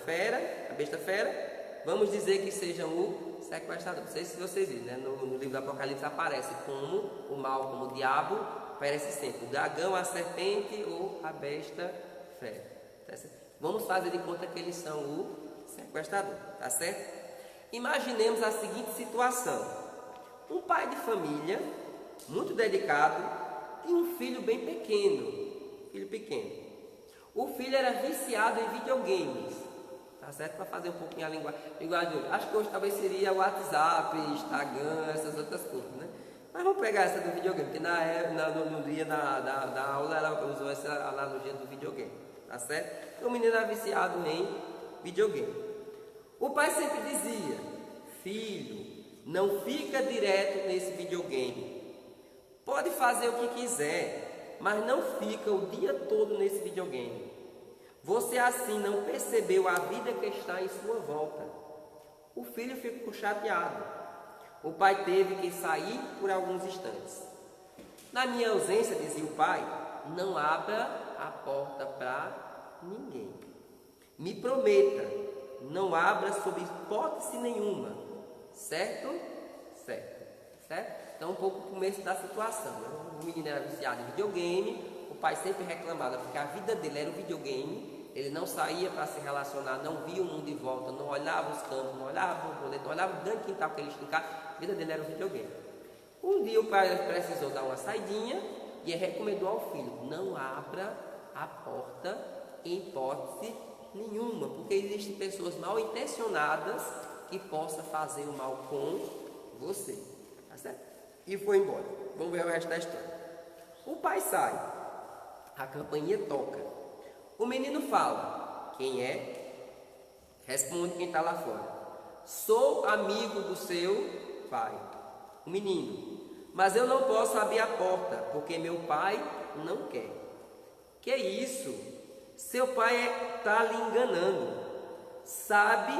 fera, vamos dizer que sejam o sequestrador. Não sei se vocês viram, né? No livro do Apocalipse aparece como o mal, como o diabo, aparece sempre o dragão, a serpente ou a besta fera. Tá certo? Vamos fazer de conta que eles são o sequestrador, tá certo? Imaginemos a seguinte situação: um pai de família, muito dedicado, tinha um filho bem pequeno, O filho era viciado em videogames. Tá certo? Para fazer um pouquinho a linguagem de hoje. Acho que hoje talvez seria o WhatsApp, Instagram, essas outras coisas, né? Mas vamos pegar essa do videogame, porque no dia da aula ela usou essa analogia do videogame, tá certo? O menino era viciado em videogame. O pai sempre dizia: filho, não fica direto nesse videogame. Pode fazer o que quiser, mas não fica o dia todo nesse videogame. Você assim não percebeu a vida que está em sua volta. O filho ficou chateado. O pai teve que sair por alguns instantes. Na minha ausência, dizia o pai, não abra a porta para ninguém. Me prometa, não abra sob hipótese nenhuma. Certo? Certo. Certo? Então, um pouco o começo da situação. Né? O menino era viciado em videogame, o pai sempre reclamava porque a vida dele era o videogame, ele não saía para se relacionar, não via o mundo de volta, não olhava os campos, não olhava o boleto, não olhava o grande quintal que ele tinha em casa, a vida dele era o videogame. Um dia o pai precisou dar uma saidinha e recomendou ao filho: não abra a porta em hipótese nenhuma, porque existem pessoas mal intencionadas que possam fazer o mal com você. Tá certo? E foi embora. Vamos ver o resto da história. O pai sai, a campainha toca. O menino fala: quem é? Responde quem está lá fora: sou amigo do seu pai. O menino: mas eu não posso abrir a porta, porque meu pai não quer. Que isso? Seu pai está lhe enganando. Sabe,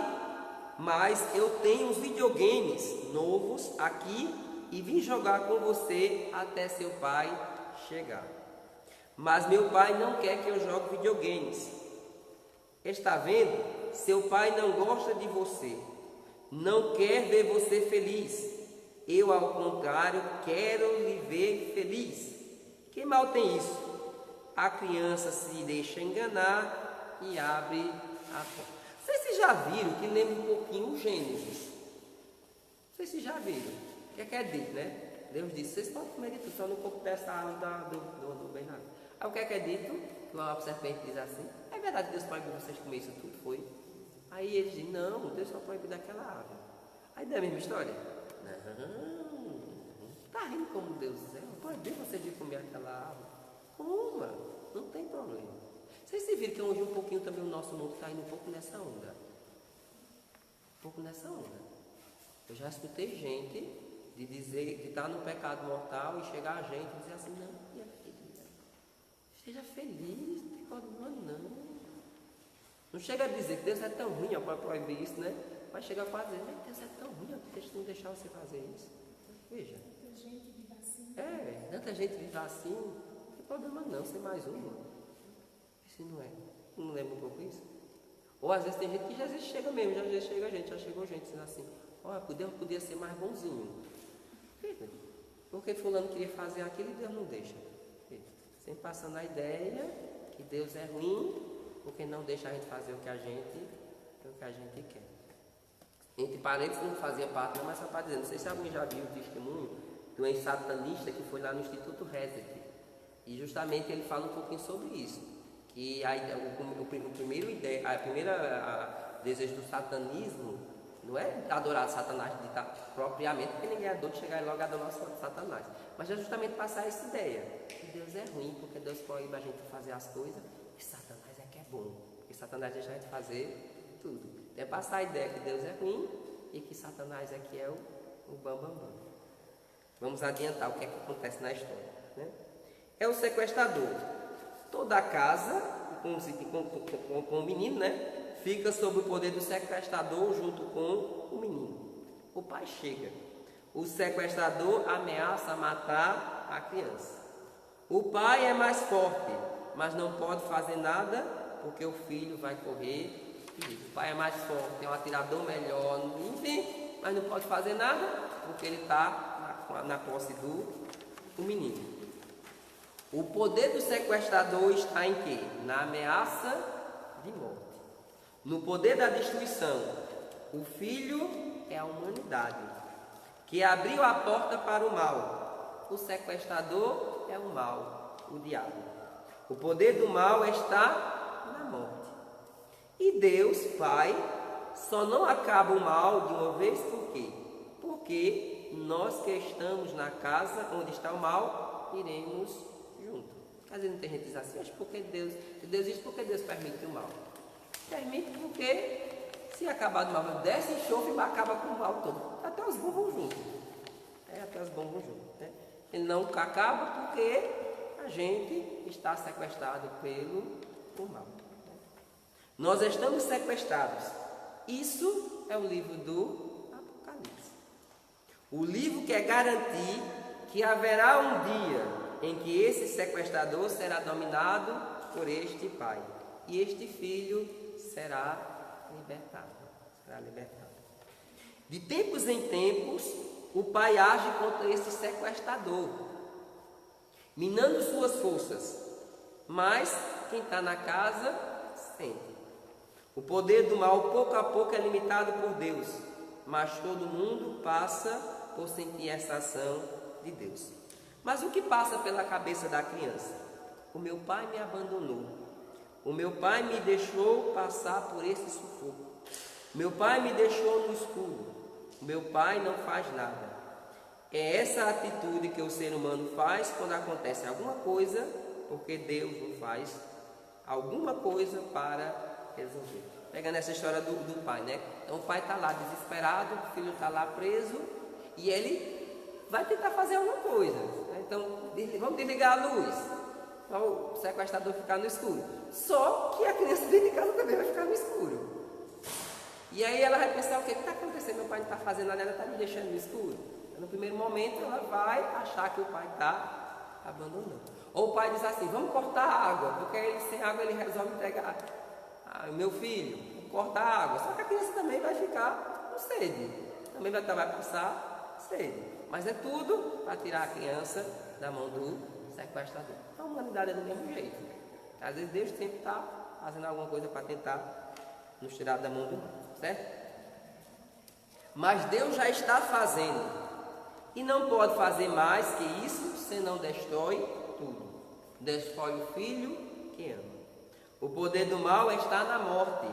mas eu tenho uns videogames novos aqui e vim jogar com você até seu pai chegar. Mas meu pai não quer que eu jogue videogames. Está vendo? Seu pai não gosta de você. Não quer ver você feliz. Eu, ao contrário, quero lhe ver feliz. Que mal tem isso? A criança se deixa enganar e abre a porta. Vocês já viram que lembra um pouquinho o Gênesis? Vocês já viram? O que é dito, né? Deus disse: vocês podem comer de tudo, só não comer dessa árvore do bem nada. Aí o que é dito? A serpente diz assim: é verdade que Deus proibiu vocês comer isso tudo? Foi. Aí eles dizem: não, Deus só proibiu daquela árvore. Aí não é a mesma história? Não, está rindo como Deus é. Proibiu você de comer aquela árvore. Coma, não tem problema. Vocês se viram que hoje um pouquinho também o nosso mundo está indo um pouco nessa onda. Um pouco nessa onda. Eu já escutei gente de dizer, de estar no pecado mortal e chegar a gente e dizer assim: não, minha filha, seja feliz, não tem problema não. Não chega a dizer que Deus é tão ruim, ó, para proibir isso, né? Mas chega quase a dizer: Deus é tão ruim, ó, não deixar você fazer isso. Veja. Tanta gente vive assim. Tanta gente vive assim, não tem problema não, ser mais uma. Se não é, não lembra um pouco isso? Ou às vezes tem gente que já chega mesmo, já chegou gente dizendo assim: olha, Deus podia ser mais bonzinho. Porque fulano queria fazer aquilo e Deus não deixa. Sempre passando a ideia que Deus é ruim, porque não deixa a gente fazer o que a gente quer. Entre parênteses, não fazia parte, não, mas só para dizer, não sei se alguém já viu o testemunho de um ex-satanista que foi lá no Instituto Reset. E justamente ele fala um pouquinho sobre isso. Que a primeira desejo do satanismo não é adorar Satanás propriamente, porque ninguém é doido de chegar e logo adorar Satanás, mas é justamente passar essa ideia que Deus é ruim, porque Deus proíbe a gente fazer as coisas, e Satanás é que é bom, porque Satanás deixa a gente fazer tudo. É passar a ideia que Deus é ruim e que Satanás é que é o bambambam. Vamos adiantar o que é que acontece na história, né? É o sequestrador. Toda a casa, com o menino, né, fica sob o poder do sequestrador junto com o menino. O pai chega. O sequestrador ameaça matar a criança. O pai é mais forte, mas não pode fazer nada porque o filho vai correr perigo. O pai é mais forte, é um atirador melhor, enfim, mas não pode fazer nada porque ele está na posse do menino. O poder do sequestrador está em quê? Na ameaça de morte. No poder da destruição. O filho é a humanidade, que abriu a porta para o mal. O sequestrador é o mal, o diabo. O poder do mal está na morte. E Deus, Pai, só não acaba o mal de uma vez por quê? Porque nós que estamos na casa onde está o mal, iremos junto. Às vezes não tem gente que diz assim, mas por que Deus? Se Deus diz, por que Deus permite o mal? Permite porque se acabar do mal, desce enxofre e acaba com o mal todo. Até os bons vão juntos. Até os bons vão juntos. Né? Ele não acaba porque a gente está sequestrado pelo mal. Nós estamos sequestrados. Isso é o livro do Apocalipse. O livro quer garantir que haverá um dia em que esse sequestrador será dominado por este pai. E este filho será libertado. De tempos em tempos, o pai age contra esse sequestrador, minando suas forças. Mas quem está na casa sente. O poder do mal, pouco a pouco, é limitado por Deus, mas todo mundo passa por sentir essa ação de Deus. Mas o que passa pela cabeça da criança? O meu pai me abandonou. O meu pai me deixou passar por esse sufoco. Meu pai me deixou no escuro. O meu pai não faz nada. É essa atitude que o ser humano faz quando acontece alguma coisa, porque Deus não faz alguma coisa para resolver. Pegando essa história do pai, né? Então o pai está lá desesperado, o filho está lá preso e ele vai tentar fazer alguma coisa. Então, vamos desligar a luz, para o sequestrador ficar no escuro. Só que a criança dentro de casa também vai ficar no escuro. E aí ela vai pensar, o que está acontecendo? Meu pai não está fazendo nada, ela está me deixando no escuro. No primeiro momento ela vai achar que o pai está abandonando. Ou o pai diz assim, vamos cortar a água, porque ele, sem água ele resolve entregar. Meu filho, corta a água. Só que a criança também vai ficar com sede. Também vai passar sede. Mas é tudo para tirar a criança da mão do sequestrador. A humanidade é do mesmo jeito. Às vezes Deus sempre está fazendo alguma coisa para tentar nos tirar da mão do mal, certo? Mas Deus já está fazendo. E não pode fazer mais que isso, senão destrói tudo. Destrói o filho que ama. O poder do mal está na morte.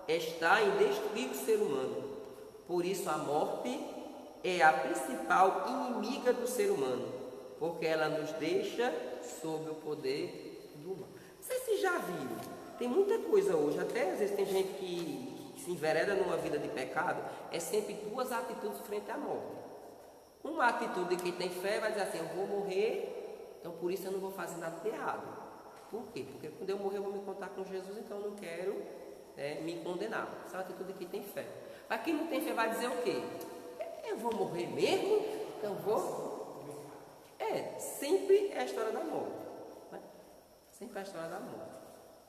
Está em destruir o ser humano. Por isso a morte é a principal inimiga do ser humano, porque ela nos deixa sob o poder do mal. Não sei se já viram, tem muita coisa hoje, até às vezes tem gente que se envereda numa vida de pecado, é sempre duas atitudes frente à morte. Uma atitude de quem tem fé vai dizer assim, eu vou morrer, então por isso eu não vou fazer nada de errado. Por quê? Porque quando eu morrer eu vou me encontrar com Jesus, então eu não quero me condenar. Essa é uma atitude de quem tem fé. Mas quem não tem fé vai dizer o quê? Eu vou morrer mesmo? Então vou? Sempre é a história da morte. Né? Sempre é a história da morte.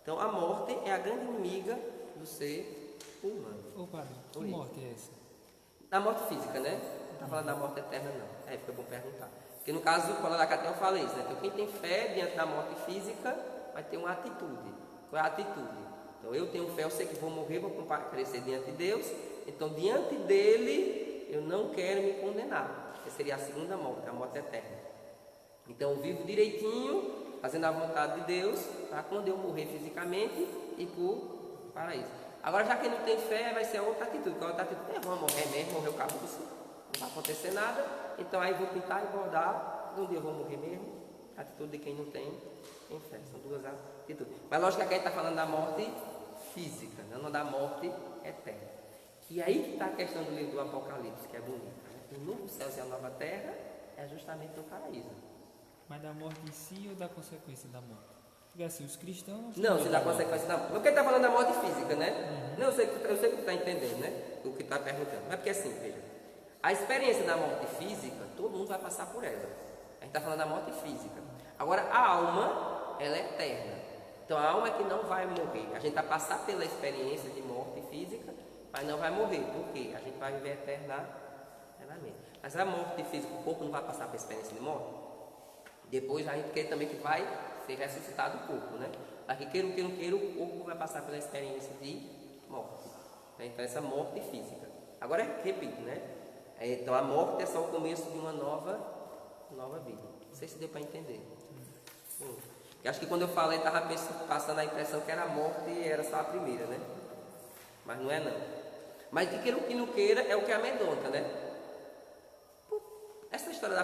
Então a morte é a grande inimiga do ser humano. Ô padre, que morte é essa? A morte física, né? Não está falando da morte eterna, não. Fica bom perguntar. Porque no caso do Cola da Catel eu falei isso, né? Então quem tem fé diante da morte física vai ter uma atitude. Qual é a atitude? Então eu tenho fé, eu sei que vou morrer, vou comparecer diante de Deus. Então diante dele eu não quero me condenar. Que seria a segunda morte, a morte eterna. Então eu vivo direitinho, fazendo a vontade de Deus, para quando eu morrer fisicamente e por paraíso. Agora já quem não tem fé vai ser outra atitude. Qual é a outra atitude? Eu vou morrer mesmo, morrer o cabeça, não vai acontecer nada. Então aí vou pintar e bordar, um dia eu vou morrer mesmo. A atitude de quem não tem fé. São duas atitudes. Mas lógico que a gente está falando da morte física, não da morte eterna. E aí que está a questão do livro do Apocalipse, que é bonita. Né? O novo céu e a nova terra é justamente no paraíso. Mas da morte em si ou da consequência da morte? Porque assim, os cristãos... Não, se da consequência da morte. Porque ele está falando da morte física, né? Uhum. Não, eu sei que tu está entendendo, né? O que está perguntando. Mas porque assim, veja. A experiência da morte física, todo mundo vai passar por ela. A gente está falando da morte física. Agora, a alma, ela é eterna. Então, a alma é que não vai morrer. A gente vai passar pela experiência de morte física, mas não vai morrer. Por quê? A gente vai viver eternamente. Mas a morte física, o corpo não vai passar pela experiência de morte. Depois, a gente quer também que vai ser ressuscitado o corpo, né? Mas que queira, o corpo vai passar pela experiência de morte. Então, essa morte física. Agora, repito, né? Então, a morte é só o começo de uma nova vida. Não sei se deu para entender. Eu acho que quando eu falei, estava passando a impressão que era a morte e era só a primeira, né? Mas não é não. Mas de queira o que não queira é o que amedronta, né? história da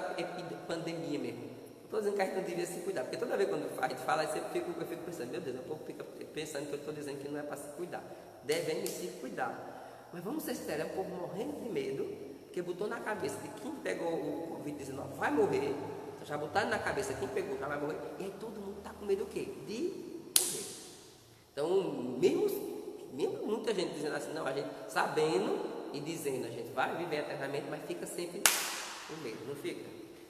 pandemia mesmo. Não estou dizendo que a gente não devia se cuidar, porque toda vez quando a gente fala, eu fico pensando, meu Deus, o povo fica pensando que eu estou dizendo que não é para se cuidar. Devemos se cuidar. Mas vamos ser sérios, é o povo morrendo de medo, porque botou na cabeça de quem pegou o Covid-19 vai morrer. Então já botaram na cabeça quem pegou já vai morrer. E aí todo mundo está com medo do quê? De morrer. Então, mesmo muita gente dizendo assim, não, a gente sabendo e dizendo, a gente vai viver eternamente, mas fica sempre com medo, não fica?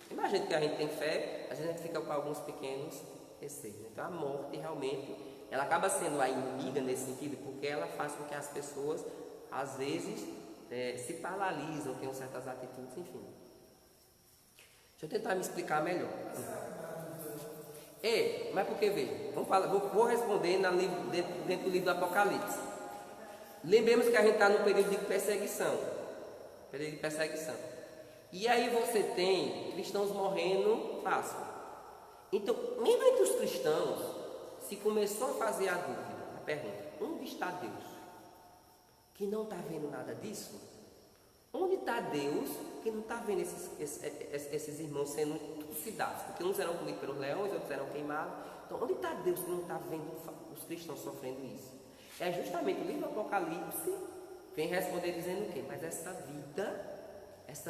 Imagina que a gente tem fé, a gente fica com alguns pequenos receios. Então a morte realmente, ela acaba sendo a inimiga nesse sentido, porque ela faz com que as pessoas, às vezes, se paralisam, tenham certas atitudes, enfim. Deixa eu tentar me explicar melhor. Mas porque, veja, vou responder dentro do livro do Apocalipse. Lembremos que a gente está num período de perseguição. E aí você tem cristãos morrendo fácil. Então, mesmo entre os cristãos, se começou a fazer a dúvida, a pergunta, onde está Deus? Que não está vendo nada disso? Onde está Deus que não está vendo esses irmãos sendo trucidados? Porque uns eram comidos pelos leões, outros eram queimados. Então, onde está Deus que não está vendo os cristãos sofrendo isso? É justamente o livro do Apocalipse vem responder dizendo o quê? Mas essa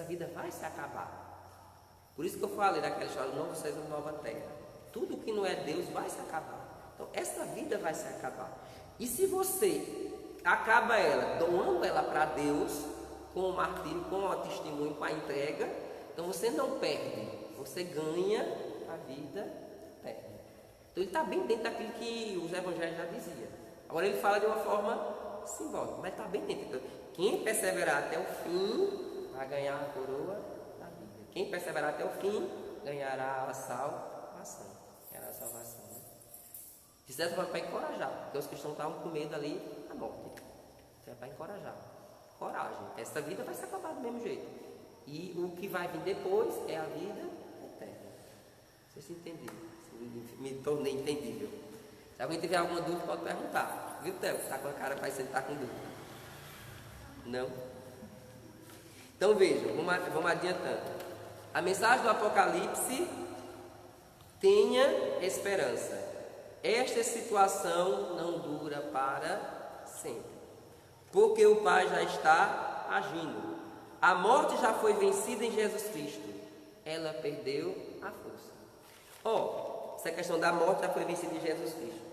vida vai se acabar. Por isso que eu falei daquela história, novo céu e nova terra. Tudo que não é Deus vai se acabar. Então, essa vida vai se acabar. E se você acaba ela, doando ela para Deus, com o martírio, com o testemunho, com a entrega, então você não perde, você ganha a vida eterna. Então ele está bem dentro daquilo que os evangelhos já diziam. Agora ele fala de uma forma simbólica, mas está bem dentro. Então, quem perseverar até o fim vai ganhar a coroa da vida. Quem perseverar até o fim ganhará a salvação. Né? De certa forma, para encorajar, porque os cristãos estavam com medo ali da morte. Então é para encorajar. Coragem. Essa vida vai se acabar do mesmo jeito. E o que vai vir depois é a vida eterna. Vocês se entenderam? Me tornei entendível. Se alguém tiver alguma dúvida, pode perguntar. Viu, Theo? Está com a cara parecendo que está com dúvida. Não? Então vejam, vamos adiantando. A mensagem do Apocalipse: tenha esperança. Esta situação não dura para sempre, porque o Pai já está agindo. A morte já foi vencida em Jesus Cristo. Ela perdeu a força. Essa questão da morte já foi vencida em Jesus Cristo.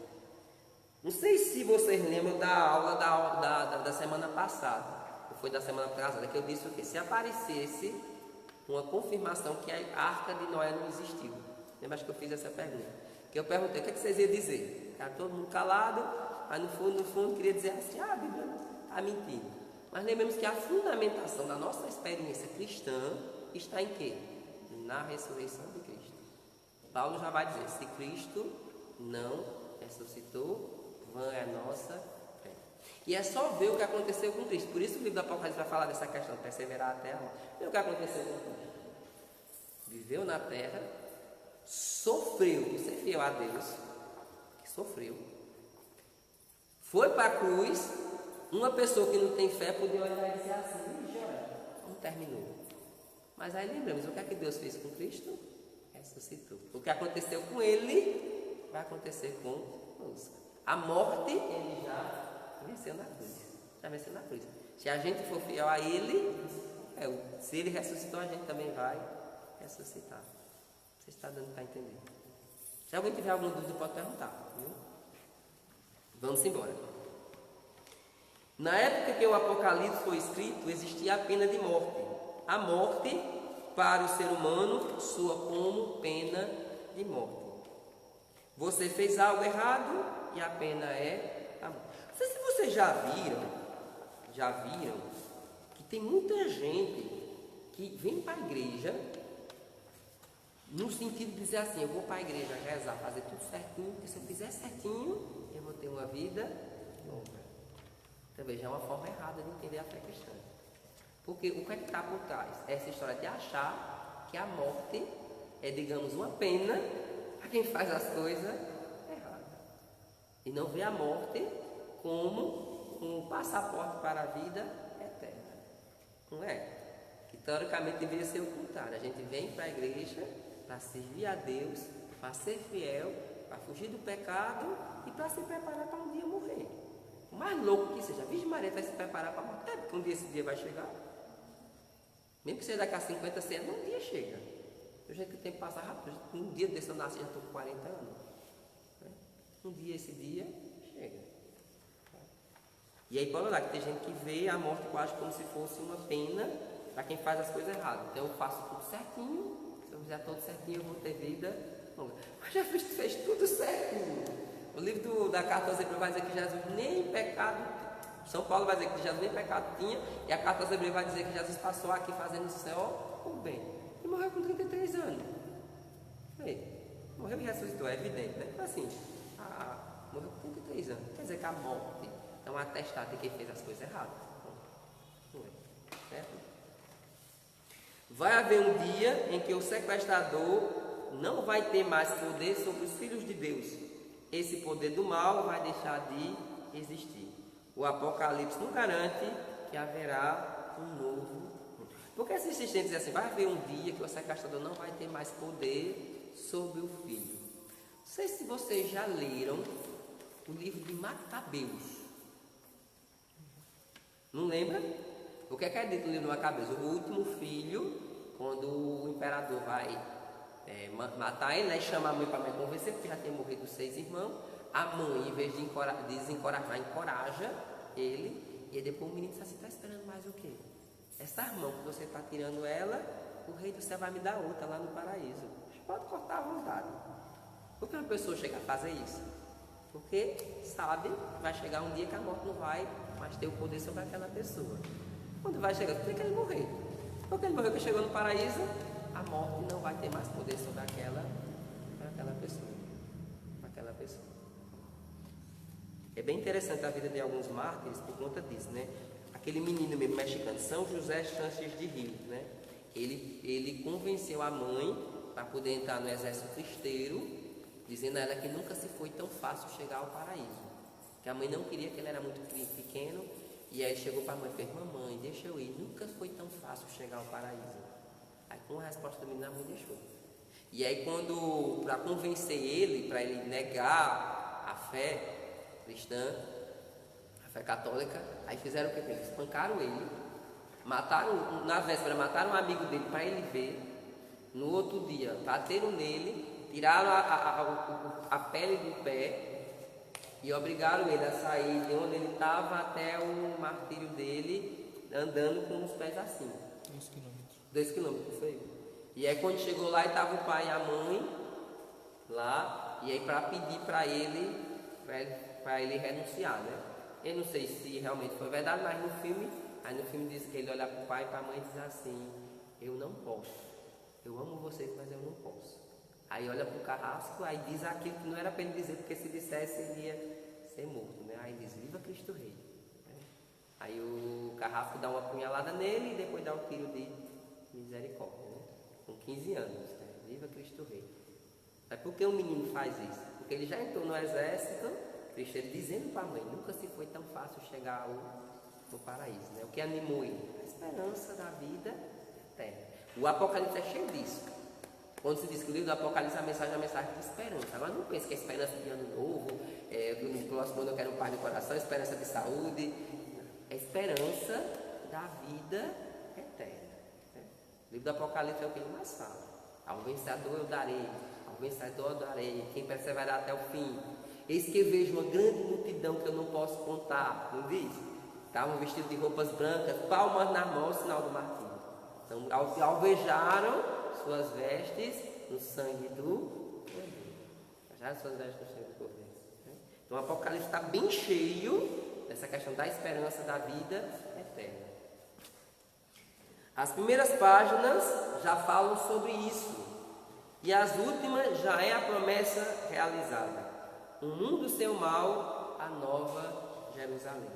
Não sei se vocês lembram da aula da semana passada, ou foi da semana passada, que eu disse o quê? Se aparecesse uma confirmação que a arca de Noé não existiu. Lembra que eu fiz essa pergunta? Que eu perguntei, o que vocês iam dizer? Estava todo mundo calado, mas no fundo queria dizer assim, a Bíblia está mentindo. Mas lembremos que a fundamentação da nossa experiência cristã está em quê? Na ressurreição de Cristo. Paulo já vai dizer, se Cristo não ressuscitou, vã é a nossa fé. E é só ver o que aconteceu com Cristo. Por isso o livro do Apocalipse vai falar dessa questão de perseverar até a morte. Ver o que aconteceu com Cristo. Viveu na terra, sofreu por ser fiel a Deus, que sofreu. Foi para a cruz. Uma pessoa que não tem fé podia olhar e dizer assim, não terminou. Mas aí lembramos, o que é que Deus fez com Cristo? Ressuscitou. O que aconteceu com ele, vai acontecer conosco. A morte, ele já venceu na cruz. Se a gente for fiel a ele, se ele ressuscitou, a gente também vai ressuscitar. Você está dando para entender? Se alguém tiver alguma dúvida, pode perguntar. Viu? Vamos embora. Na época que o Apocalipse foi escrito, existia a pena de morte. A morte, para o ser humano, soa como pena de morte. Você fez algo errado e a pena é a morte. Não sei se vocês já viram que tem muita gente que vem para a igreja no sentido de dizer assim, eu vou para a igreja rezar, fazer tudo certinho, porque se eu fizer certinho, eu vou ter uma vida longa. Então veja, é uma forma errada de entender a fé cristã. Porque o que é que está por trás? É essa história de achar que a morte é, digamos, uma pena para quem faz as coisas erradas. E não vê a morte como um passaporte para a vida eterna. Não é? Que Teoricamente deveria ser o contrário. A gente vem para a igreja para servir a Deus, para ser fiel, para fugir do pecado e para se preparar para um dia morrer. O mais louco que seja, a Virgem Maria vai se preparar para morrer, porque um dia esse dia vai chegar. Mesmo que seja daqui a 50, 100 anos, um dia chega. Do jeito que o tempo passa rápido, um dia desse eu nasci, já estou com 40 anos. Um dia, esse dia, chega. E aí pode olhar que tem gente que vê a morte quase como se fosse uma pena para quem faz as coisas erradas. Então eu faço tudo certinho, se eu fizer tudo certinho eu vou ter vida longa. Mas Jesus fez tudo certinho. O livro da carta aos Hebreus vai dizer que Jesus nem pecado, São Paulo vai dizer que Jesus nem pecado tinha, e a carta aos Hebreus vai dizer que Jesus passou aqui fazendo só o bem. E morreu com 33 anos. Morreu e ressuscitou, é evidente, né? Assim, morreu com 33 anos. Quer dizer que a morte é um atestado de quem fez as coisas erradas. Não é? Certo? Vai haver um dia em que o sequestrador não vai ter mais poder sobre os filhos de Deus. Esse poder do mal vai deixar de existir. O Apocalipse não garante que haverá um novo mundo. Porque esses assistentes dizem assim, vai haver um dia que o sequestrador não vai ter mais poder sobre o filho. Não sei se vocês já leram o livro de Macabeus. Não lembra? O que é dito no livro de Macabeus? O último filho, quando o imperador vai matar ele, né, chama a mãe para me convencer, porque já tem morrido 6 irmãos. A mãe, em vez de desencorajar, encoraja ele. E depois o menino diz assim, está esperando mais o quê? Essa irmã que você está tirando ela, o rei do céu vai me dar outra lá no paraíso. Pode cortar à vontade. Por que uma pessoa chega a fazer isso? Porque sabe que vai chegar um dia que a morte não vai mais ter o poder sobre aquela pessoa. Quando vai chegar, tem que ele morrer. Porque ele morreu, que chegou no paraíso, a morte não vai ter mais poder sobre aquela pessoa. É bem interessante a vida de alguns mártires por conta disso, né? Aquele menino mesmo mexicano, São José Sanches de Rio, né? Ele convenceu a mãe para poder entrar no exército cristeiro, dizendo a ela que nunca se foi tão fácil chegar ao paraíso. Que a mãe não queria, que ele era muito pequeno, e aí chegou para a mãe e fez, mamãe, deixa eu ir, nunca foi tão fácil chegar ao paraíso. Aí com a resposta do menino, a mãe deixou. E aí para convencer ele, para ele negar a fé cristã, a fé católica, aí fizeram o que? Eles espancaram ele, mataram, na véspera, mataram um amigo dele para ele ver, no outro dia bateram nele, tiraram a pele do pé e obrigaram ele a sair de onde ele estava até o martírio dele, andando com os pés assim. 2 quilômetros, foi. E aí quando chegou lá, estava o pai e a mãe lá, e aí para pedir para ele renunciar, né? Eu não sei se realmente foi verdade, mas no filme diz que ele olha para o pai e para a mãe e diz assim, eu não posso, eu amo vocês, mas eu não posso. Aí olha para o carrasco, aí diz aquilo que não era para ele dizer, porque se dissesse ele ia ser morto, né? Aí diz, viva Cristo Rei. Aí o carrasco dá uma punhalada nele e depois dá um tiro de misericórdia, né? Com 15 anos, né? Viva Cristo Rei. Mas por que o menino faz isso? Porque ele já entrou no exército, Cristo dizendo para a mãe, nunca se foi tão fácil chegar ao paraíso, né? O que animou ele? A esperança da vida eterna. O Apocalipse é cheio disso. Quando se diz que o livro do Apocalipse é a mensagem de esperança. Agora não pense que é esperança de ano novo, no próximo ano eu quero um paz no coração, esperança de saúde. É esperança da vida eterna. Né? O livro do Apocalipse é o que ele mais fala. Ao vencedor eu darei, ao vencedor eu darei, quem perseverar até o fim. Eis que vejo uma grande multidão que eu não posso contar, não diz? Estavam vestidos de roupas brancas, palmas na mão, sinal do martírio. Então, alvejaram suas vestes no sangue do Cordeiro. Alvejaram suas vestes no sangue do Cordeiro. Então, o Apocalipse está bem cheio dessa questão da esperança da vida eterna. As primeiras páginas já falam sobre isso. E as últimas já é a promessa realizada. Um mundo sem o mal, a nova Jerusalém.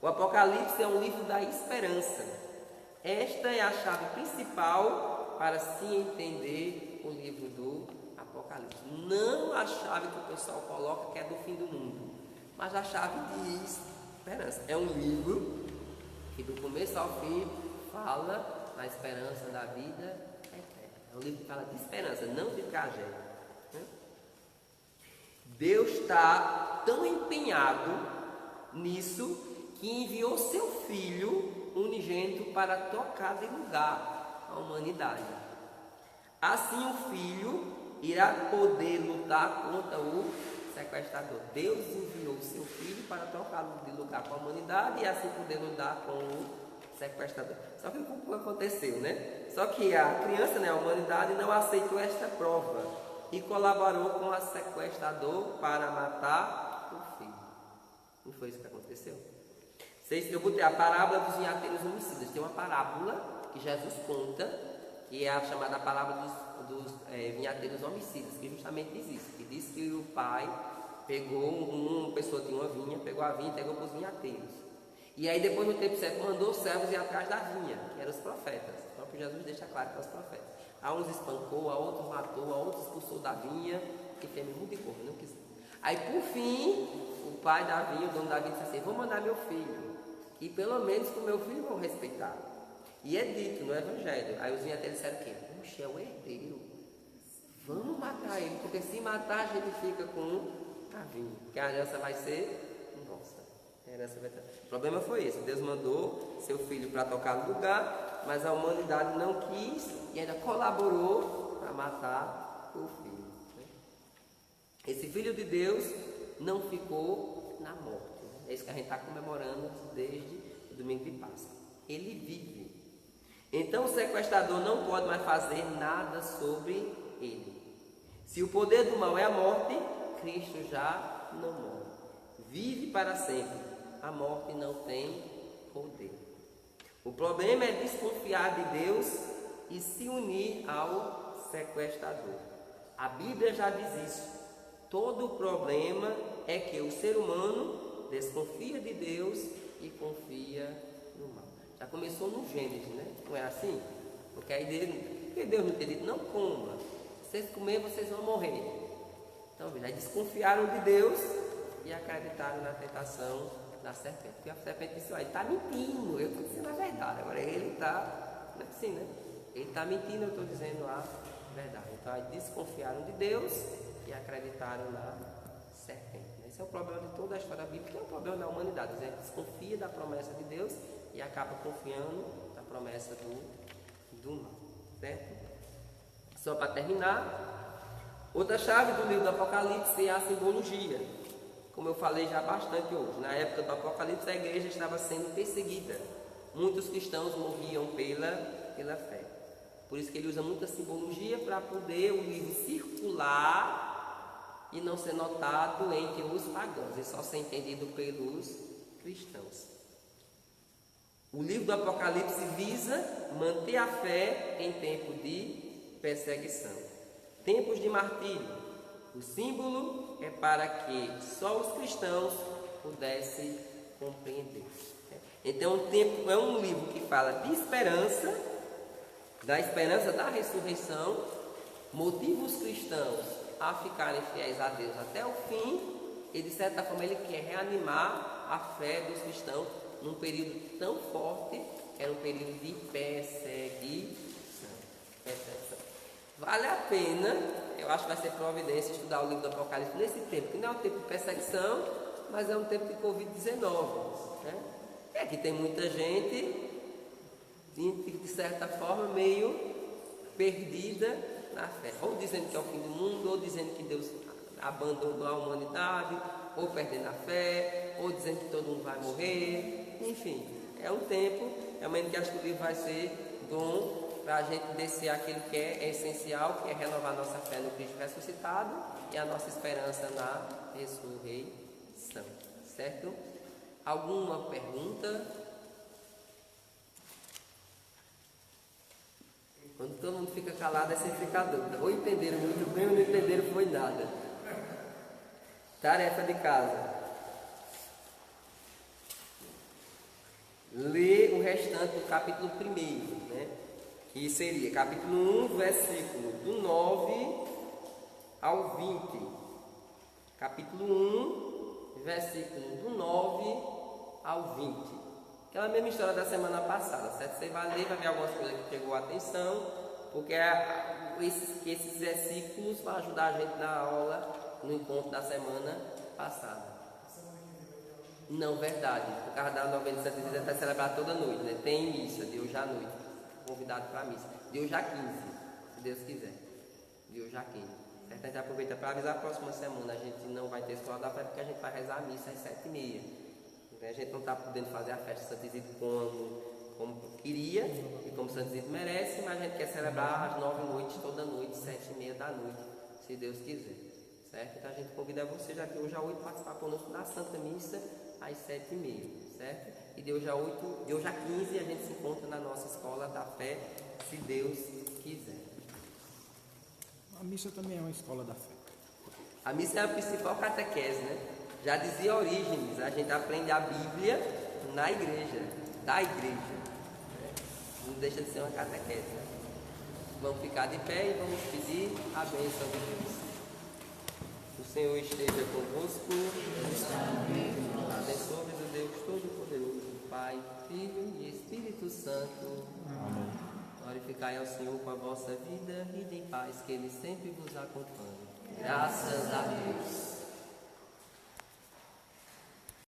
O Apocalipse é um livro da esperança. Esta é a chave principal para se entender o livro do Apocalipse. Não a chave que o pessoal coloca que é do fim do mundo, mas a chave de esperança. É um livro que do começo ao fim fala na esperança da vida eterna. É um livro que fala de esperança, não de tragédia. Deus está tão empenhado nisso que enviou seu Filho unigênito para tocar de lugar a humanidade. Assim o Filho irá poder lutar contra o sequestrador. Deus enviou o seu Filho para tocar de lugar com a humanidade e assim poder lutar com o sequestrador. Só que o que aconteceu, né? Só que a criança, né, a humanidade, não aceitou esta prova e colaborou com o sequestrador para matar o Filho. Não foi isso que aconteceu? Eu botei a parábola dos vinhateiros homicidas. Tem uma parábola que Jesus conta, que é a chamada parábola dos vinhateiros homicidas, que justamente diz isso. Que diz que o pai pegou, uma pessoa tinha uma vinha, pegou a vinha e entregou para os vinhateiros. E aí depois, no tempo certo, mandou os servos ir atrás da vinha, que eram os profetas. O próprio Jesus deixa claro que eram os profetas. A uns espancou, a outros matou, a outros expulsou da vinha, que fez muito de corpo, não quis. Aí por fim, o pai da vinha, o dono da vinha, disse assim: vou mandar meu filho, e pelo menos com meu filho vão respeitar. E é dito no Evangelho. Aí os vinhateiros disseram o quê? Puxa, é o herdeiro. Vamos matar ele, porque se matar a gente fica com a vinha, porque a herança vai ser nossa. A herança vai ter... O problema foi esse: Deus mandou seu filho para tocar no lugar, mas a humanidade não quis e ainda colaborou para matar o filho. Esse Filho de Deus não ficou na morte. É isso que a gente está comemorando desde o domingo de Páscoa. Ele vive. Então o sequestrador não pode mais fazer nada sobre ele. Se o poder do mal é a morte, Cristo já não morre. Vive para sempre. A morte não tem poder. O problema é desconfiar de Deus e se unir ao sequestrador. A Bíblia já diz isso. Todo o problema é que o ser humano desconfia de Deus e confia no mal. Já começou no Gênesis, né? Não é assim? Porque aí Deus não tem dito: não coma. Se vocês comerem, vocês vão morrer. Então, aí desconfiaram de Deus e acreditaram na tentação da serpente. Porque a serpente disse: ele está mentindo, eu estou dizendo a verdade. Agora ele está, não é assim, né? Ele está mentindo, eu estou dizendo a verdade. Então, aí desconfiaram de Deus e acreditaram na serpente. Esse é o problema de toda a história bíblica, que é o problema da humanidade. A gente desconfia da promessa de Deus e acaba confiando na promessa do mal. Certo? Só para terminar, outra chave do livro do Apocalipse é a simbologia. Como eu falei já bastante hoje, na época do Apocalipse a igreja estava sendo perseguida. Muitos cristãos morriam pela fé. Por isso que ele usa muita simbologia para poder o livro circular e não ser notado entre os pagãos, e só ser entendido pelos cristãos. O livro do Apocalipse visa manter a fé em tempo de perseguição, tempos de martírio. O símbolo é para que só os cristãos pudessem compreender. Então, é um livro que fala de esperança, da esperança da ressurreição, motiva os cristãos a ficarem fiéis a Deus até o fim, e de certa forma ele quer reanimar a fé dos cristãos num período tão forte, que era um período de perseguição. Vale a pena, eu acho que vai ser providência estudar o livro do Apocalipse nesse tempo, que não é um tempo de perseguição, mas é um tempo de Covid-19, né? É que tem muita gente, de certa forma, meio perdida na fé, ou dizendo que é o fim do mundo, ou dizendo que Deus abandonou a humanidade, ou perdendo a fé, ou dizendo que todo mundo vai morrer. Enfim, é um tempo, realmente, que acho que o livro vai ser bom para a gente descer aquilo que é essencial, que é renovar nossa fé no Cristo ressuscitado e a nossa esperança na ressurreição. Certo? Alguma pergunta? Quando todo mundo fica calado, é sempre ficar dúvida. Ou entenderam muito bem, ou não entenderam foi nada. Tarefa de casa: ler o restante do capítulo 1, né? Que seria capítulo 1, versículo do 9 ao 20. Capítulo 1, versículo do 9 ao 20. Aquela mesma história da semana passada, certo? Você vai ler, vai ver algumas coisas que pegou a atenção, porque esses versículos vão ajudar a gente na aula, no encontro da semana passada. Não, verdade. Por causa da novena de Santa Isidro vai celebrar toda noite, né? Tem missa de hoje à noite. Convidado para a missa. De hoje a 15, se Deus quiser. De hoje a 15. Certo? A gente aproveita para avisar a próxima semana. A gente não vai ter escola da fé porque a gente vai rezar a missa às 7h30. Então a gente não está podendo fazer a festa de Santa Isidro como queria e como Santa Isidro merece, mas a gente quer celebrar às 9 noites, toda noite, 7h30 da noite, se Deus quiser. Certo? Então a gente convida você já de hoje a 8 participar conosco da Santa Missa às 7h30, certo? E de hoje a 15 a gente se encontra na nossa escola da fé, se Deus quiser. A missa também é uma escola da fé. A missa é a principal catequese, né? Já dizia Orígenes, a gente aprende a Bíblia na igreja, da igreja. Não deixa de ser uma catequese. Vamos ficar de pé e vamos pedir a bênção de Deus. O Senhor esteja convosco. Abençoe-vos o Deus Todo-Poderoso, Pai, Filho e Espírito Santo. Amém. Glorificai ao Senhor com a vossa vida e em paz, que Ele sempre vos acompanhe. Graças